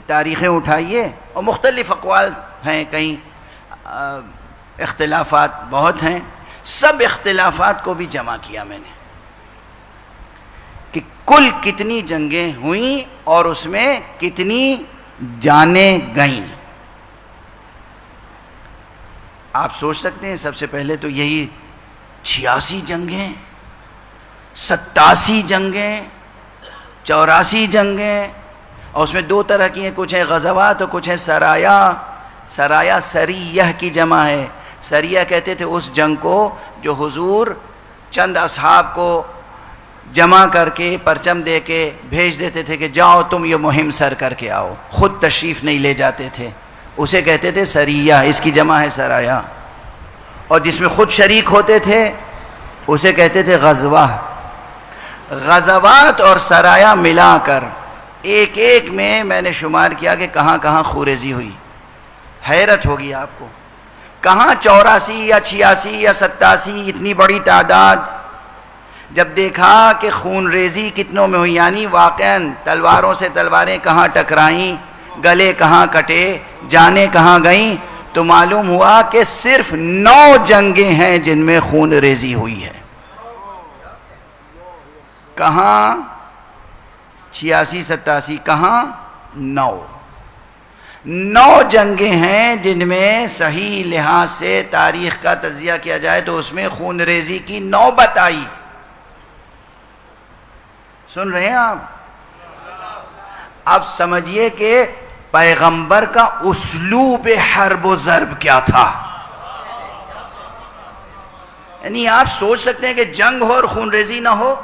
تاریخیں اٹھائیے، اور مختلف اقوال ہیں، کہیں اختلافات بہت ہیں، سب اختلافات کو بھی جمع کیا میں نے کہ کل کتنی جنگیں ہوئیں اور اس میں کتنی جانیں گئیں۔ آپ سوچ سکتے ہیں سب سے پہلے تو یہی 86 جنگیں، 87 جنگیں، 84 جنگیں، اور اس میں 2 طرح کی ہیں، کچھ ہیں غزوات اور کچھ ہیں سرایا۔ سرایا سریہ کی جمع ہے، سریہ کہتے تھے اس جنگ کو جو حضور چند اصحاب کو جمع کر کے پرچم دے کے بھیج دیتے تھے کہ جاؤ تم یہ مہم سر کر کے آؤ، خود تشریف نہیں لے جاتے تھے، اسے کہتے تھے سریہ، اس کی جمع ہے سرایا۔ اور جس میں خود شریک ہوتے تھے اسے کہتے تھے غزوہ۔ غزوات اور سرایا ملا کر ایک ایک میں نے شمار کیا کہ کہاں کہاں خوریزی ہوئی۔ حیرت ہوگی آپ کو، کہاں 84 یا 86 یا 87 اتنی بڑی تعداد۔ جب دیکھا کہ خون ریزی کتنوں میں ہوئی، یعنی واقعاً تلواروں سے تلواریں کہاں ٹکرائیں، گلے کہاں کٹے، جانیں کہاں گئیں، تو معلوم ہوا کہ صرف 9 جنگیں ہیں جن میں خون ریزی ہوئی ہے۔ کہاں 86 87، کہاں 9۔ 9 جنگیں ہیں جن میں صحیح لحاظ سے تاریخ کا تجزیہ کیا جائے تو اس میں خون ریزی کی نوبت آئی. سن رہے ہیں آپ؟ اب سمجھیے کہ پیغمبر کا اسلوب حرب و ضرب کیا تھا. یعنی آپ سوچ سکتے ہیں کہ جنگ ہو اور خون ریزی نہ ہو،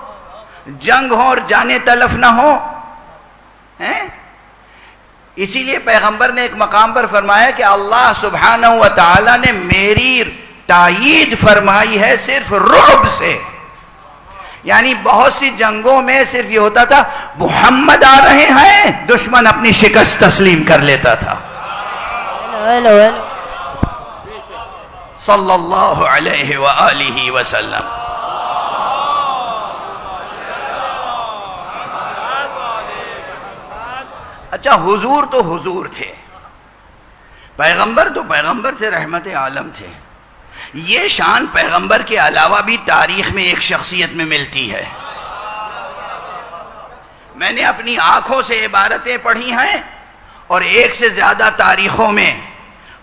جنگ ہو اور جانیں تلف نہ ہو. اسی لیے پیغمبر نے ایک مقام پر فرمایا کہ اللہ سبحانہ و تعالی نے میری تائید فرمائی ہے صرف رعب سے. یعنی بہت سی جنگوں میں صرف یہ ہوتا تھا محمد آ رہے ہیں، دشمن اپنی شکست تسلیم کر لیتا تھا. صلی اللہ علیہ وآلہ وسلم. اچھا، حضور تو حضور تھے، پیغمبر تو پیغمبر تھے، رحمت عالم تھے. یہ شان پیغمبر کے علاوہ بھی تاریخ میں ایک شخصیت میں ملتی ہے. میں نے اپنی آنکھوں سے عبارتیں پڑھی ہیں اور ایک سے زیادہ تاریخوں میں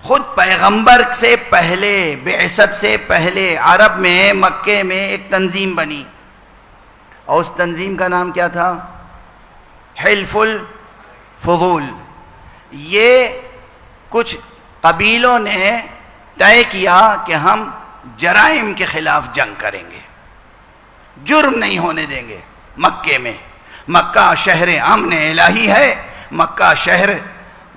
خود پیغمبر سے پہلے، بعثت سے پہلے عرب میں، مکے میں ایک تنظیم بنی اور اس تنظیم کا نام کیا تھا؟ حلف الفضول. یہ کچھ قبیلوں نے طے کیا کہ ہم جرائم کے خلاف جنگ کریں گے، جرم نہیں ہونے دیں گے مکے میں. مکہ شہر امن الہی ہے، مکہ شہر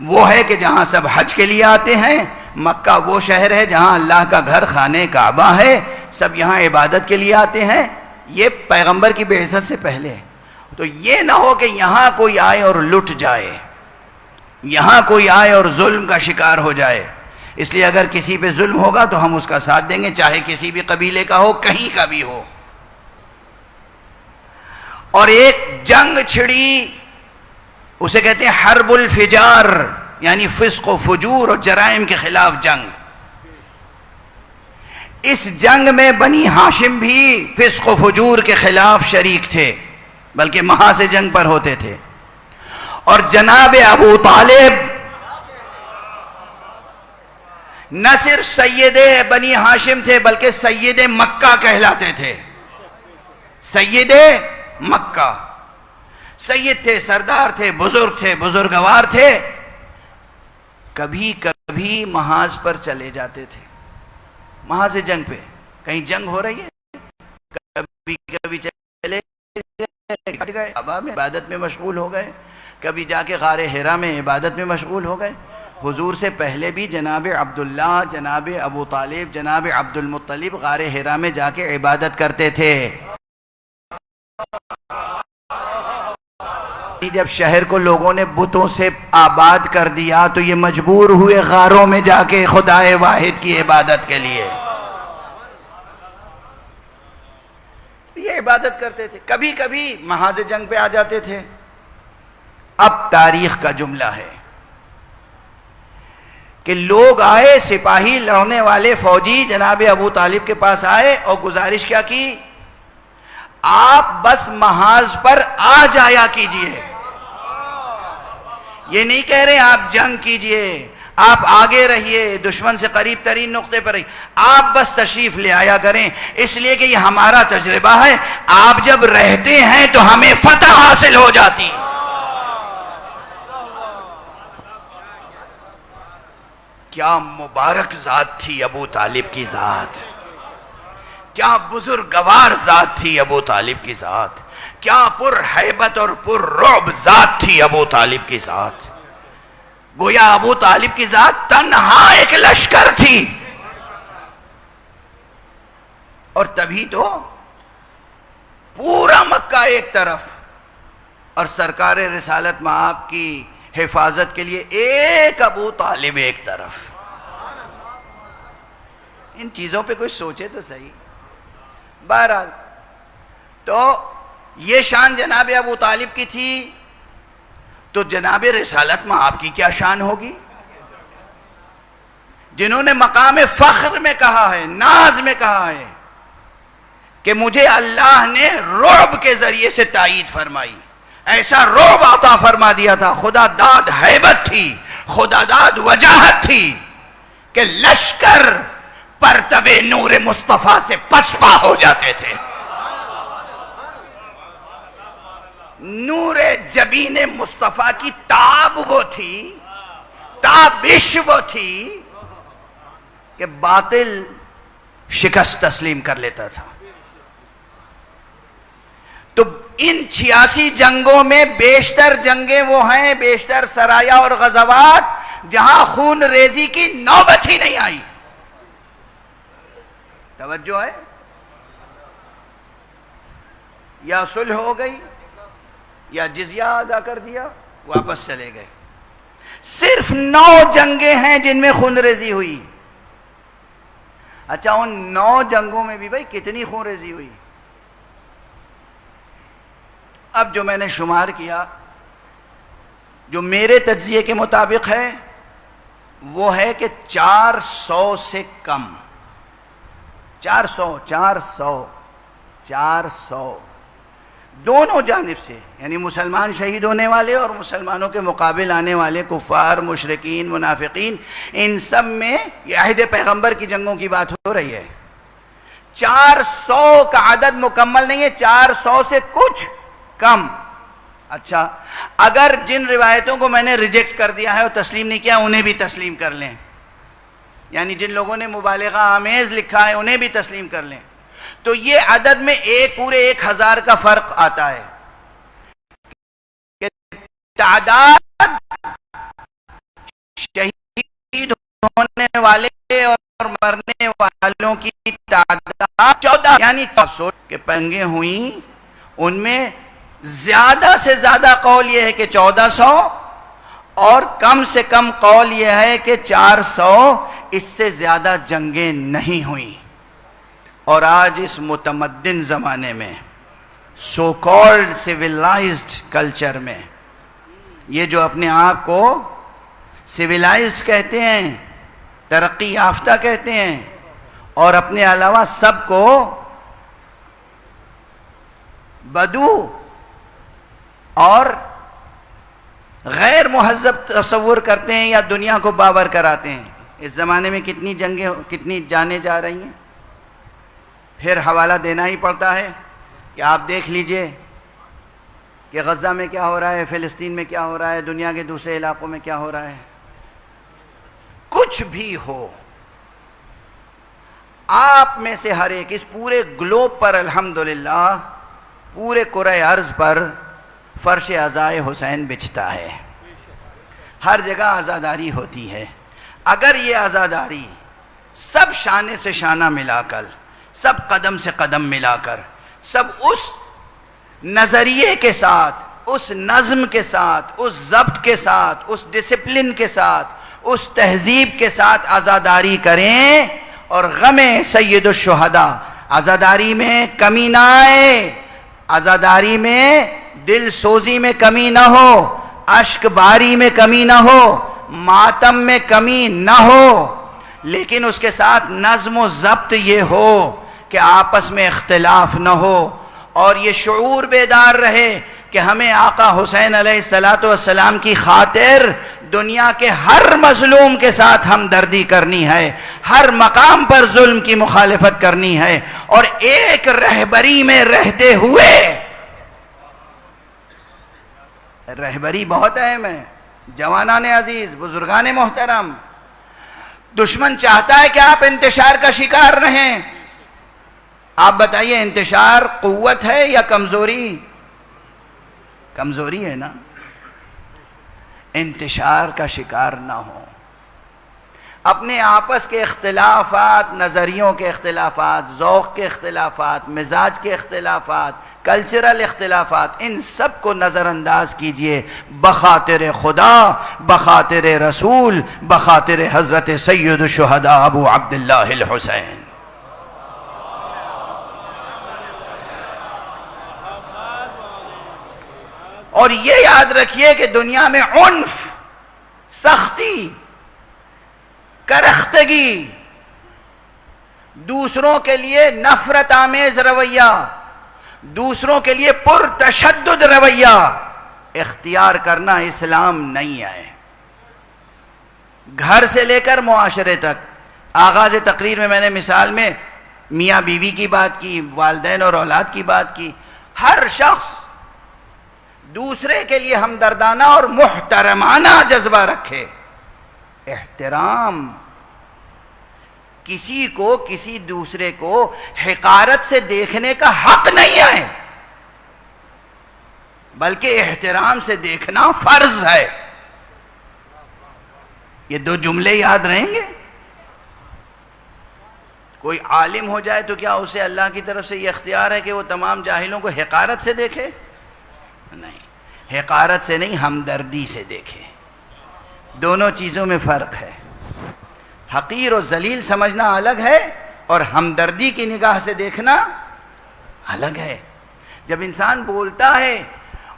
وہ ہے کہ جہاں سب حج کے لیے آتے ہیں، مکہ وہ شہر ہے جہاں اللہ کا گھر خانہ کعبہ ہے، سب یہاں عبادت کے لیے آتے ہیں. یہ پیغمبر کی بعثت سے پہلے ہے. تو یہ نہ ہو کہ یہاں کوئی آئے اور لٹ جائے، یہاں کوئی آئے اور ظلم کا شکار ہو جائے. اس لیے اگر کسی پہ ظلم ہوگا تو ہم اس کا ساتھ دیں گے، چاہے کسی بھی قبیلے کا ہو، کہیں کا بھی ہو. اور ایک جنگ چھڑی، اسے کہتے ہیں حرب الفجار، یعنی فسق و فجور اور جرائم کے خلاف جنگ. اس جنگ میں بنی ہاشم بھی فسق و فجور کے خلاف شریک تھے، بلکہ محاذ جنگ پر ہوتے تھے. اور جناب ابو طالب نہ صرف سید بنی ہاشم تھے بلکہ سید مکہ کہلاتے تھے. سید مکہ، سید تھے، سردار تھے، بزرگ تھے، بزرگوار تھے. کبھی کبھی محاذ پر چلے جاتے تھے، محاذ جنگ پہ کہیں جنگ ہو رہی ہے، کبھی کبھی چلے گئے، کعبہ میں عبادت میں مشغول ہو گئے، کبھی جا کے غار حرا میں عبادت میں مشغول ہو گئے. حضور سے پہلے بھی جناب عبداللہ، جناب ابو طالب، جناب عبد المطلب غار حرا میں جا کے عبادت کرتے تھے. جب شہر کو لوگوں نے بتوں سے آباد کر دیا تو یہ مجبور ہوئے غاروں میں جا کے خدائے واحد کی عبادت کے لیے یہ عبادت کرتے تھے. کبھی کبھی محاذ جنگ پہ آ جاتے تھے. اب تاریخ کا جملہ ہے کہ لوگ آئے، سپاہی لڑنے والے فوجی جناب ابو طالب کے پاس آئے اور گزارش کیا کی؟ آپ بس محاذ پر آ جایا کیجئے. یہ نہیں کہہ رہے آپ جنگ کیجئے، آپ آگے رہیے، دشمن سے قریب ترین نقطے پر رہیے، آپ بس تشریف لے آیا کریں. اس لیے کہ یہ ہمارا تجربہ ہے، آپ جب رہتے ہیں تو ہمیں فتح حاصل ہو جاتی. کیا مبارک ذات تھی ابو طالب کی ذات، کیا بزرگوار ذات تھی ابو طالب کی ذات، کیا پر ہیبت اور پر رعب ذات تھی ابو طالب کی ذات. گویا ابو طالب کی ذات تنہا ایک لشکر تھی. اور تبھی تو پورا مکہ ایک طرف اور سرکار رسالت مآب کی حفاظت کے لیے ایک ابو طالب ایک طرف. ان چیزوں پہ کوئی سوچے تو صحیح. بہرحال تو یہ شان جناب ابو طالب کی تھی، تو جناب رسالت مآب کی کیا شان ہوگی، جنہوں نے مقام فخر میں کہا ہے، ناز میں کہا ہے کہ مجھے اللہ نے رعب کے ذریعے سے تائید فرمائی، ایسا رعب عطا فرما دیا تھا. خدا داد ہیبت تھی، خدا داد وجاہت تھی کہ لشکر پرتب نور مصطفیٰ سے پسپا ہو جاتے تھے. نور جبین مصطفیٰ کی تاب وہ تھی، تابش وہ تھی کہ باطل شکست تسلیم کر لیتا تھا. تو ان 86 جنگوں میں بیشتر جنگیں وہ ہیں، بیشتر سرایا اور غزوات جہاں خون ریزی کی نوبت ہی نہیں آئی. توجہ ہے؟ یا صلح ہو گئی یا جزیہ ادا کر دیا، واپس چلے گئے. صرف 9 جنگیں ہیں جن میں خون ریزی ہوئی. اچھا، ان 9 جنگوں میں بھی بھائی کتنی خون ریزی ہوئی؟ اب جو میں نے شمار کیا، جو میرے تجزیے کے مطابق ہے، وہ ہے کہ 400 سے کم. 400 دونوں جانب سے، یعنی مسلمان شہید ہونے والے اور مسلمانوں کے مقابل آنے والے کفار، مشرکین، منافقین، ان سب میں یہ عہد پیغمبر کی جنگوں کی بات ہو رہی ہے. 400 کا عدد مکمل نہیں ہے، 400 سے کچھ کم. اچھا، اگر جن روایتوں کو میں نے ریجیکٹ کر دیا ہے اور تسلیم نہیں کیا انہیں بھی تسلیم کر لیں، یعنی جن لوگوں نے مبالغہ آمیز لکھا ہے انہیں بھی تسلیم کر لیں، تو یہ عدد میں پورے 1000 کا فرق آتا ہے کہ تعداد شہید ہونے والے اور مرنے والوں کی تعداد 14، یعنی کہ پنگیں ہوئیں ان میں زیادہ سے زیادہ قول یہ ہے کہ 1400 اور کم سے کم قول یہ ہے کہ 400. اس سے زیادہ جنگیں نہیں ہوئیں. اور آج اس متمدن زمانے میں، سو کالڈ سیولائزڈ کلچر میں، یہ جو اپنے آپ کو سیولائزڈ کہتے ہیں، ترقی یافتہ کہتے ہیں، اور اپنے علاوہ سب کو بدو اور غیر مہذب تصور کرتے ہیں یا دنیا کو باور کراتے ہیں. اس زمانے میں کتنی جنگیں، کتنی جانیں جا رہی ہیں. پھر حوالہ دینا ہی پڑتا ہے کہ آپ دیکھ لیجئے کہ غزہ میں کیا ہو رہا ہے، فلسطین میں کیا ہو رہا ہے، دنیا کے دوسرے علاقوں میں کیا ہو رہا ہے. کچھ بھی ہو، آپ میں سے ہر ایک اس پورے گلوب پر الحمدللہ، پورے کرۂ ارض پر فرش عزائے حسین بچھتا ہے. ہر جگہ عزاداری ہوتی ہے. اگر یہ عزاداری سب شانے سے شانہ ملا کر، سب قدم سے قدم ملا کر، سب اس نظریے کے ساتھ، اس نظم کے ساتھ، اس ضبط کے ساتھ، اس ڈسپلن کے ساتھ، اس تہذیب کے ساتھ عزاداری کریں اور غم سید الشہداء، عزاداری میں کمی نہ آئے، عزاداری میں دل سوزی میں کمی نہ ہو، اشک باری میں کمی نہ ہو، ماتم میں کمی نہ ہو، لیکن اس کے ساتھ نظم و ضبط یہ ہو کہ آپس میں اختلاف نہ ہو، اور یہ شعور بیدار رہے کہ ہمیں آقا حسین علیہ السلام کی خاطر دنیا کے ہر مظلوم کے ساتھ ہمدردی کرنی ہے، ہر مقام پر ظلم کی مخالفت کرنی ہے، اور ایک رہبری میں رہتے ہوئے، رہبری بہت اہم ہے. جوانان عزیز، بزرگان محترم، دشمن چاہتا ہے کہ آپ انتشار کا شکار رہیں. آپ بتائیے، انتشار قوت ہے یا کمزوری؟ کمزوری ہے نا. انتشار کا شکار نہ ہو. اپنے آپس کے اختلافات، نظریوں کے اختلافات، ذوق کے اختلافات، مزاج کے اختلافات، کلچرل اختلافات، ان سب کو نظر انداز کیجئے بخاطر خدا، بخاطر رسول، بخاطر حضرت سید الشہداء ابو عبداللہ الحسین. اور یہ یاد رکھیے کہ دنیا میں عنف، سختی، کرختگی، دوسروں کے لیے نفرت آمیز رویہ، دوسروں کے لیے پرتشدد رویہ اختیار کرنا اسلام نہیں ہے. گھر سے لے کر معاشرے تک. آغاز تقریر میں نے مثال میں میاں بیوی کی بات کی، والدین اور اولاد کی بات کی. ہر شخص دوسرے کے لیے ہمدردانہ اور محترمانہ جذبہ رکھے. احترام، کسی کو کسی دوسرے کو حقارت سے دیکھنے کا حق نہیں ہے، بلکہ احترام سے دیکھنا فرض ہے. یہ دو جملے یاد رہیں گے. کوئی عالم ہو جائے تو کیا اسے اللہ کی طرف سے یہ اختیار ہے کہ وہ تمام جاہلوں کو حقارت سے دیکھے؟ نہیں، حقارت سے نہیں، ہمدردی سے دیکھے. دونوں چیزوں میں فرق ہے. حقیر و ذلیل سمجھنا الگ ہے اور ہمدردی کی نگاہ سے دیکھنا الگ ہے. جب انسان بولتا ہے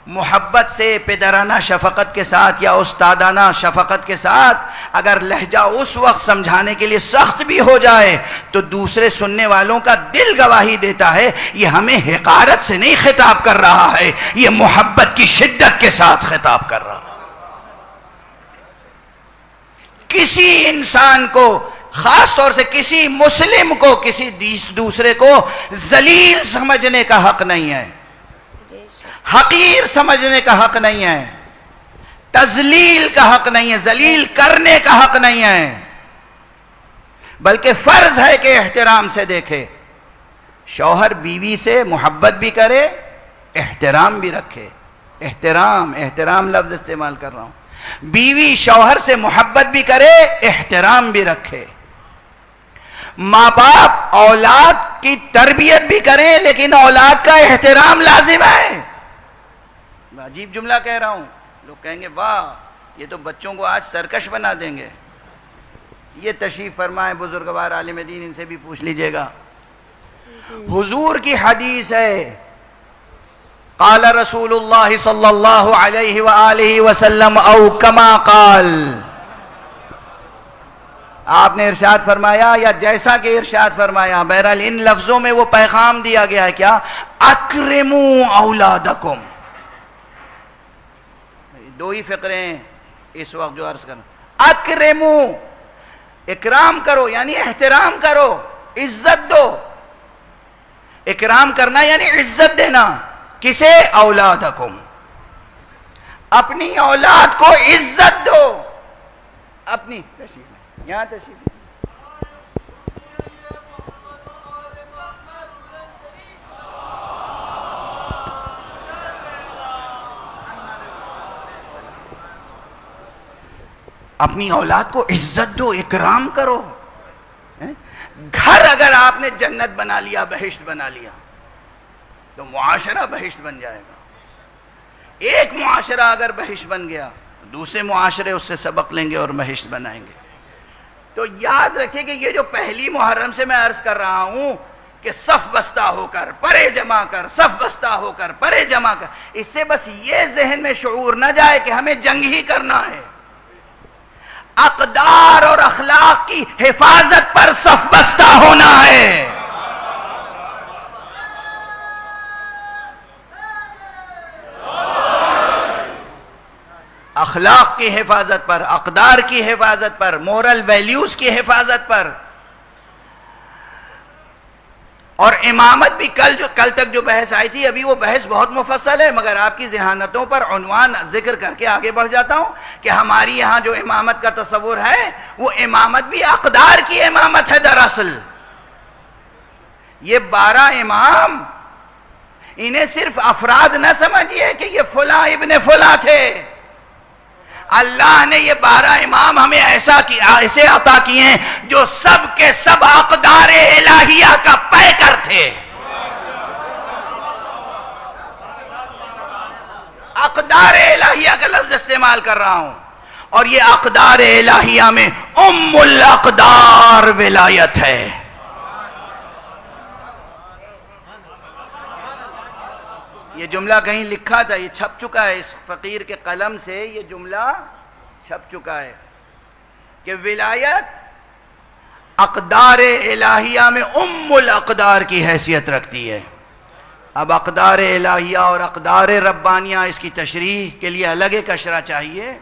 محبت سے، پدرانہ شفقت کے ساتھ یا استادانہ شفقت کے ساتھ، اگر لہجہ اس وقت سمجھانے کے لیے سخت بھی ہو جائے تو دوسرے سننے والوں کا دل گواہی دیتا ہے یہ ہمیں حقارت سے نہیں خطاب کر رہا ہے، یہ محبت کی شدت کے ساتھ خطاب کر رہا ہے. کسی انسان کو، خاص طور سے کسی مسلم کو، کسی دوسرے کو ذلیل سمجھنے کا حق نہیں ہے، حقیر سمجھنے کا حق نہیں ہے، تذلیل کا حق نہیں ہے، ذلیل کرنے کا حق نہیں ہے، بلکہ فرض ہے کہ احترام سے دیکھے. شوہر بیوی سے محبت بھی کرے، احترام بھی رکھے. احترام لفظ استعمال کر رہا ہوں. بیوی شوہر سے محبت بھی کرے، احترام بھی رکھے. ماں باپ اولاد کی تربیت بھی کریں لیکن اولاد کا احترام لازم ہے. عجیب جملہ کہہ رہا ہوں، لوگ کہیں گے واہ یہ تو بچوں کو آج سرکش بنا دیں گے. یہ تشریف فرمائے بزرگوار عالم دین، ان سے بھی پوچھ لیجئے گا. حضور کی حدیث ہے، قال رسول اللہ صلی اللہ علیہ وآلہ وسلم او کما قال، آپ نے ارشاد فرمایا یا جیسا کہ ارشاد فرمایا. بہرحال ان لفظوں میں وہ پیغام دیا گیا ہے کیا؟ اکرموا اولادکم. دو ہی فقرے ہیں اس وقت جو عرض کرنا. اکرموا، اکرام کرو یعنی احترام کرو، عزت دو. اکرام کرنا یعنی عزت دینا. کسے؟ اولادکم، اپنی اولاد کو عزت دو. اپنی تشریف یہاں تشریف اپنی اولاد کو عزت دو، اکرام کرو. گھر اگر آپ نے جنت بنا لیا، بہشت بنا لیا، تو معاشرہ بہشت بن جائے گا. ایک معاشرہ اگر بہشت بن گیا، دوسرے معاشرے اس سے سبق لیں گے اور بہشت بنائیں گے. تو یاد رکھیں کہ یہ جو پہلی محرم سے میں عرض کر رہا ہوں کہ صف بستہ ہو کر پرے جمع کر، صف بستہ ہو کر پرے جمع کر، اس سے بس یہ ذہن میں شعور نہ جائے کہ ہمیں جنگ ہی کرنا ہے. اقدار اور اخلاق کی حفاظت پر صف بستہ ہونا ہے. اخلاق کی حفاظت پر، اقدار کی حفاظت پر، مورل ویلیوز کی حفاظت پر. اور امامت بھی کل تک جو بحث آئی تھی، ابھی وہ بحث بہت مفصل ہے، مگر آپ کی ذہانتوں پر عنوان ذکر کر کے آگے بڑھ جاتا ہوں کہ ہماری یہاں جو امامت کا تصور ہے وہ امامت بھی اقدار کی امامت ہے. دراصل یہ 12 امام، انہیں صرف افراد نہ سمجھیے کہ یہ فلاں ابن فلاں تھے. اللہ نے یہ 12 امام ہمیں ایسے عطا کیے ہیں جو سب کے سب اقدار الہیہ کا پیکر تھے. اقدار الہیہ کا لفظ استعمال کر رہا ہوں، اور یہ اقدار الہیہ میں ام الاقدار ولایت ہے. یہ جملہ کہیں لکھا تھا، یہ چھپ چکا ہے، اس فقیر کے قلم سے یہ جملہ چھپ چکا ہے کہ ولایت اقدار الہیہ میں ام الاقدار کی حیثیت رکھتی ہے. اب اقدار الہیہ اور اقدار ربانیہ، اس کی تشریح کے لیے الگ ایک اشرہ چاہیے،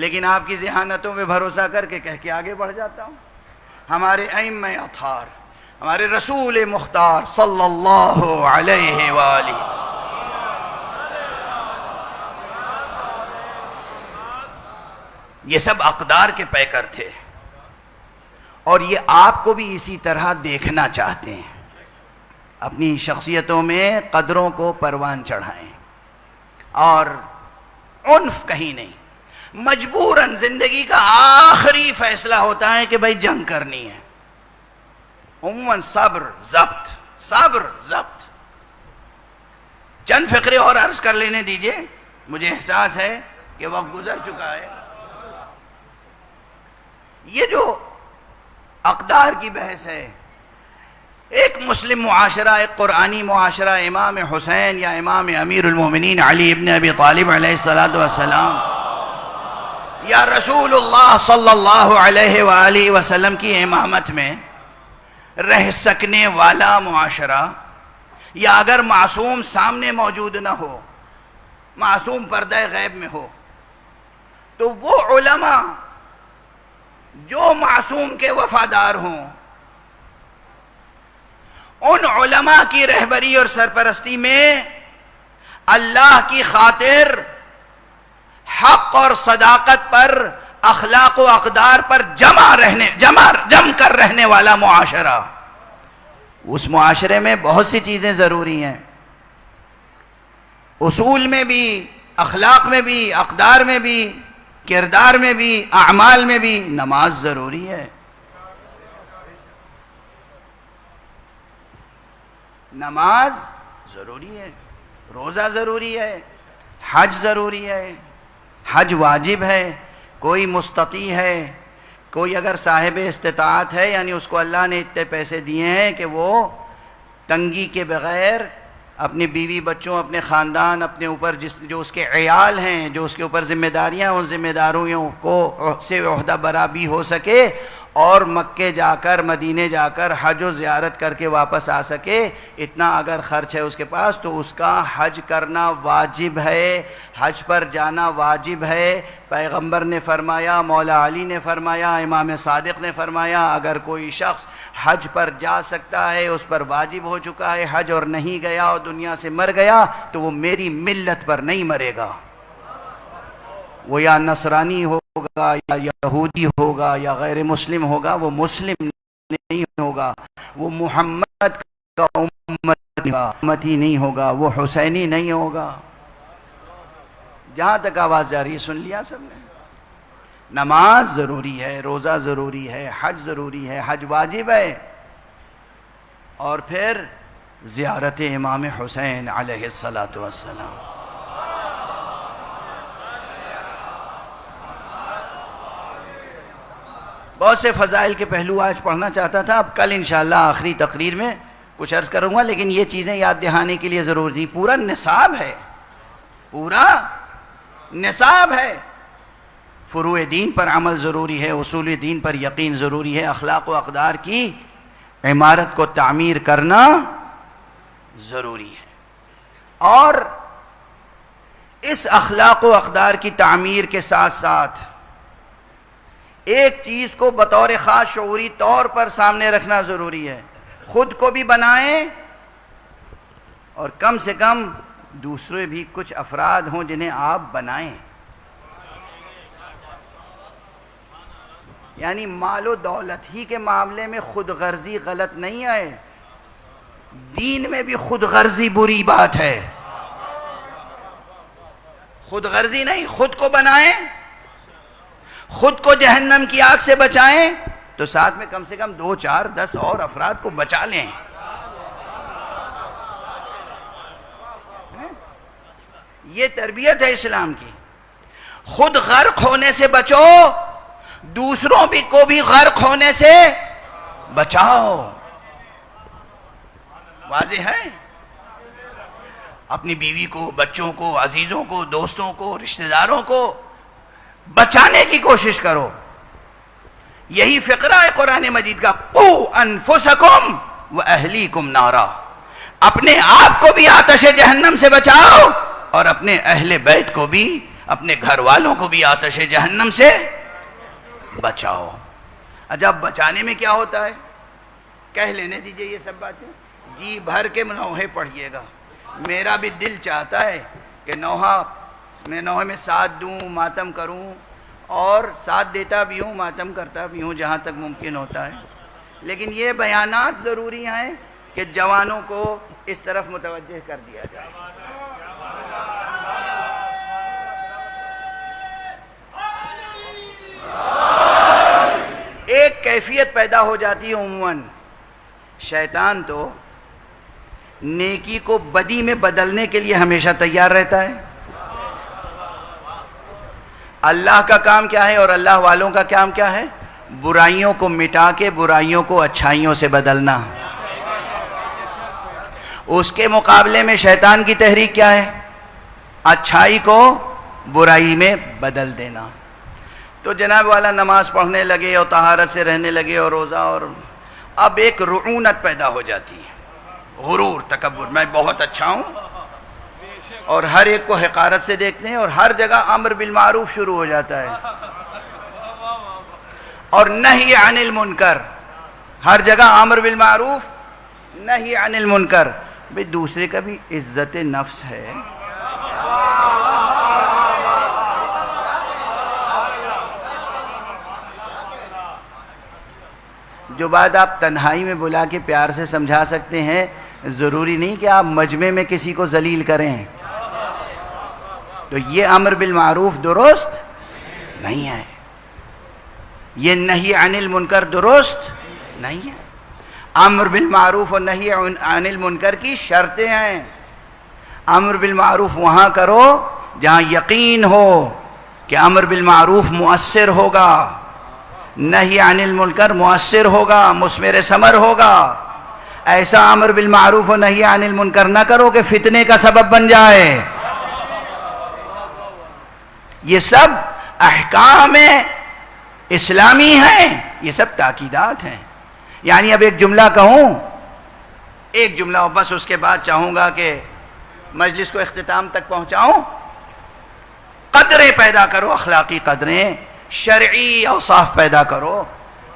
لیکن آپ کی ذہانتوں میں بھروسہ کر کے کہہ کے آگے بڑھ جاتا ہوں. ہمارے ائمہ اطہار، ہمارے رسول مختار صلی اللہ علیہ وآلہ وسلم، یہ سب اقدار کے پیکر تھے، اور یہ آپ کو بھی اسی طرح دیکھنا چاہتے ہیں. اپنی شخصیتوں میں قدروں کو پروان چڑھائیں، اور عنف کہیں نہیں. مجبوراً زندگی کا آخری فیصلہ ہوتا ہے کہ بھائی جنگ کرنی ہے. عموماً صبر ضبط. چند فقرے اور عرض کر لینے دیجئے، مجھے احساس ہے کہ وقت گزر چکا ہے. یہ جو اقدار کی بحث ہے، ایک مسلم معاشرہ، ایک قرآنی معاشرہ، امام حسین یا امام امیر المومنین علی ابن ابی طالب علیہ السلام یا رسول اللہ صلی اللہ علیہ وآلہ وسلم کی امامت میں رہ سکنے والا معاشرہ، یا اگر معصوم سامنے موجود نہ ہو، معصوم پردہ غیب میں ہو، تو وہ علماء جو معصوم کے وفادار ہوں، ان علماء کی رہبری اور سرپرستی میں اللہ کی خاطر حق اور صداقت پر، اخلاق و اقدار پر جم کر رہنے والا معاشرہ. اس معاشرے میں بہت سی چیزیں ضروری ہیں، اصول میں بھی، اخلاق میں بھی، اقدار میں بھی، کردار میں بھی، اعمال میں بھی. نماز ضروری ہے، نماز ضروری ہے، روزہ ضروری ہے، حج ضروری ہے، حج واجب ہے. کوئی مستطیع ہے، کوئی اگر صاحب استطاعت ہے، یعنی اس کو اللہ نے اتنے پیسے دیے ہیں کہ وہ تنگی کے بغیر اپنی بیوی بچوں، اپنے خاندان، اپنے اوپر جو اس کے عیال ہیں، جو اس کے اوپر ذمہ داریاں، ان ذمہ داریوں کو سے عہدہ برا بھی ہو سکے، اور مکے جا کر، مدینے جا کر حج و زیارت کر کے واپس آ سکے، اتنا اگر خرچ ہے اس کے پاس، تو اس کا حج کرنا واجب ہے، حج پر جانا واجب ہے. پیغمبر نے فرمایا، مولا علی نے فرمایا، امام صادق نے فرمایا، اگر کوئی شخص حج پر جا سکتا ہے، اس پر واجب ہو چکا ہے حج، اور نہیں گیا اور دنیا سے مر گیا، تو وہ میری ملت پر نہیں مرے گا. وہ یا نصرانی ہوگا، یا یہودی ہوگا، یا غیر مسلم ہوگا، وہ مسلم نہیں ہوگا، وہ محمد کا امتی نہیں ہوگا، وہ حسینی نہیں ہوگا. جہاں تک آواز جا رہی ہے سن لیا سب نے. نماز ضروری ہے، روزہ ضروری ہے، حج ضروری ہے، حج واجب ہے. اور پھر زیارت امام حسین علیہ السلام. بہت سے فضائل کے پہلو آج پڑھنا چاہتا تھا، اب کل انشاءاللہ آخری تقریر میں کچھ عرض کروں گا، لیکن یہ چیزیں یاد دہانے کے لیے ضرور تھی. پورا نصاب ہے، پورا نصاب ہے. فروع دین پر عمل ضروری ہے، اصول دین پر یقین ضروری ہے، اخلاق و اقدار کی عمارت کو تعمیر کرنا ضروری ہے. اور اس اخلاق و اقدار کی تعمیر کے ساتھ ساتھ ایک چیز کو بطور خاص شعوری طور پر سامنے رکھنا ضروری ہے. خود کو بھی بنائیں، اور کم سے کم دوسرے بھی کچھ افراد ہوں جنہیں آپ بنائیں. یعنی مال و دولت ہی کے معاملے میں خود غرضی غلط نہیں ہے، دین میں بھی خود غرضی بری بات ہے. خود غرضی نہیں، خود کو بنائیں، خود کو جہنم کی آگ سے بچائیں، تو ساتھ میں کم سے کم 2 4 10 اور افراد کو بچا لیں. یہ تربیت ہے اسلام کی. خود غرق ہونے سے بچو، دوسروں کو بھی غرق ہونے سے بچاؤ. واضح ہے؟ اپنی بیوی کو، بچوں کو، عزیزوں کو، دوستوں کو، رشتہ داروں کو بچانے کی کوشش کرو. یہی فقرہ ہے قرآن مجید کا، قُوا أَنفُسَكُمْ وَأَهْلِيكُمْ نَارًا. اپنے آپ کو بھی آتش جہنم سے بچاؤ، اور اپنے اہل بیت کو بھی، اپنے گھر والوں کو بھی آتش جہنم سے بچاؤ۔ عجب بچانے میں کیا ہوتا ہے، کہہ لینے دیجئے یہ سب باتیں، جی بھر کے نوحے پڑھیے گا۔ میرا بھی دل چاہتا ہے کہ نوحے میں ساتھ دوں، ماتم کروں، اور ساتھ دیتا بھی ہوں، ماتم کرتا بھی ہوں جہاں تک ممکن ہوتا ہے، لیکن یہ بیانات ضروری ہیں کہ جوانوں کو اس طرف متوجہ کر دیا جائے۔ ایک کیفیت پیدا ہو جاتی ہے عموماً، شیطان تو نیکی کو بدی میں بدلنے کے لیے ہمیشہ تیار رہتا ہے۔ اللہ کا کام کیا ہے اور اللہ والوں کا کام کیا ہے؟ برائیوں کو مٹا کے برائیوں کو اچھائیوں سے بدلنا۔ اس کے مقابلے میں شیطان کی تحریک کیا ہے؟ اچھائی کو برائی میں بدل دینا۔ تو جناب والا نماز پڑھنے لگے اور طہارت سے رہنے لگے اور روزہ، اور اب ایک رعونت پیدا ہو جاتی ہے، غرور، تکبر، میں بہت اچھا ہوں، اور ہر ایک کو حقارت سے دیکھتے ہیں، اور ہر جگہ امر بالمعروف شروع ہو جاتا ہے اور نہی عن المنکر، ہر جگہ امر بالمعروف، نہی عن المنکر۔ بھئی دوسرے کا بھی عزت نفس ہے، جو بات آپ تنہائی میں بلا کے پیار سے سمجھا سکتے ہیں، ضروری نہیں کہ آپ مجمع میں کسی کو ذلیل کریں۔ تو یہ امر بالمعروف درست نہیں ہے، یہ نہی عن المنکر درست نہیں ہے۔ امر بالمعروف اور نہی عن المنکر کی شرطیں ہیں۔ امر بالمعروف وہاں کرو جہاں یقین ہو کہ امر بالمعروف مؤثر ہوگا، نہی عن المنکر مؤثر ہوگا، مثمر ثمر ہوگا۔ ایسا امر بالمعروف و نہی عن المنکر نہ کرو کہ فتنے کا سبب بن جائے۔ یہ سب احکام اسلامی ہیں، یہ سب تاکیدات ہیں۔ یعنی اب ایک جملہ کہوں، ایک جملہ، اور بس اس کے بعد چاہوں گا کہ مجلس کو اختتام تک پہنچاؤں۔ قدریں پیدا کرو، اخلاقی قدریں، شرعی اوصاف پیدا کرو،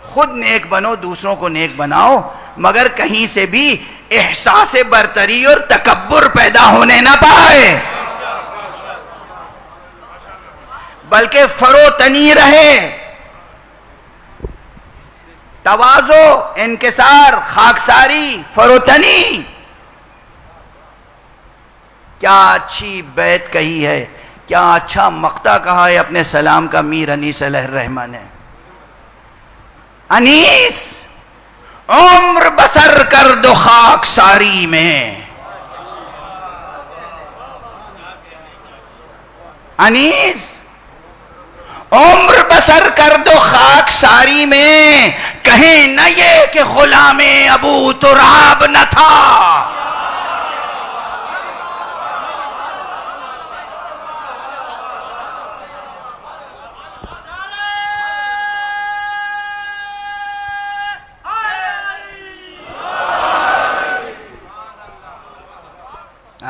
خود نیک بنو، دوسروں کو نیک بناؤ، مگر کہیں سے بھی احساس برتری اور تکبر پیدا ہونے نہ پائے، بلکہ فروتنی رہے، تواضع، انکسار، خاکساری، فروتنی۔ کیا اچھی بیت کہی ہے، کیا اچھا مقطع کہا ہے اپنے سلام کا میر انیس علیہ الرحمہ نے۔ انیس عمر بسر کر دو خاک ساری میں، انیس عمر بسر کر دو خاک ساری میں، کہیں نہ یہ کہ غلام ابو تراب نہ تھا۔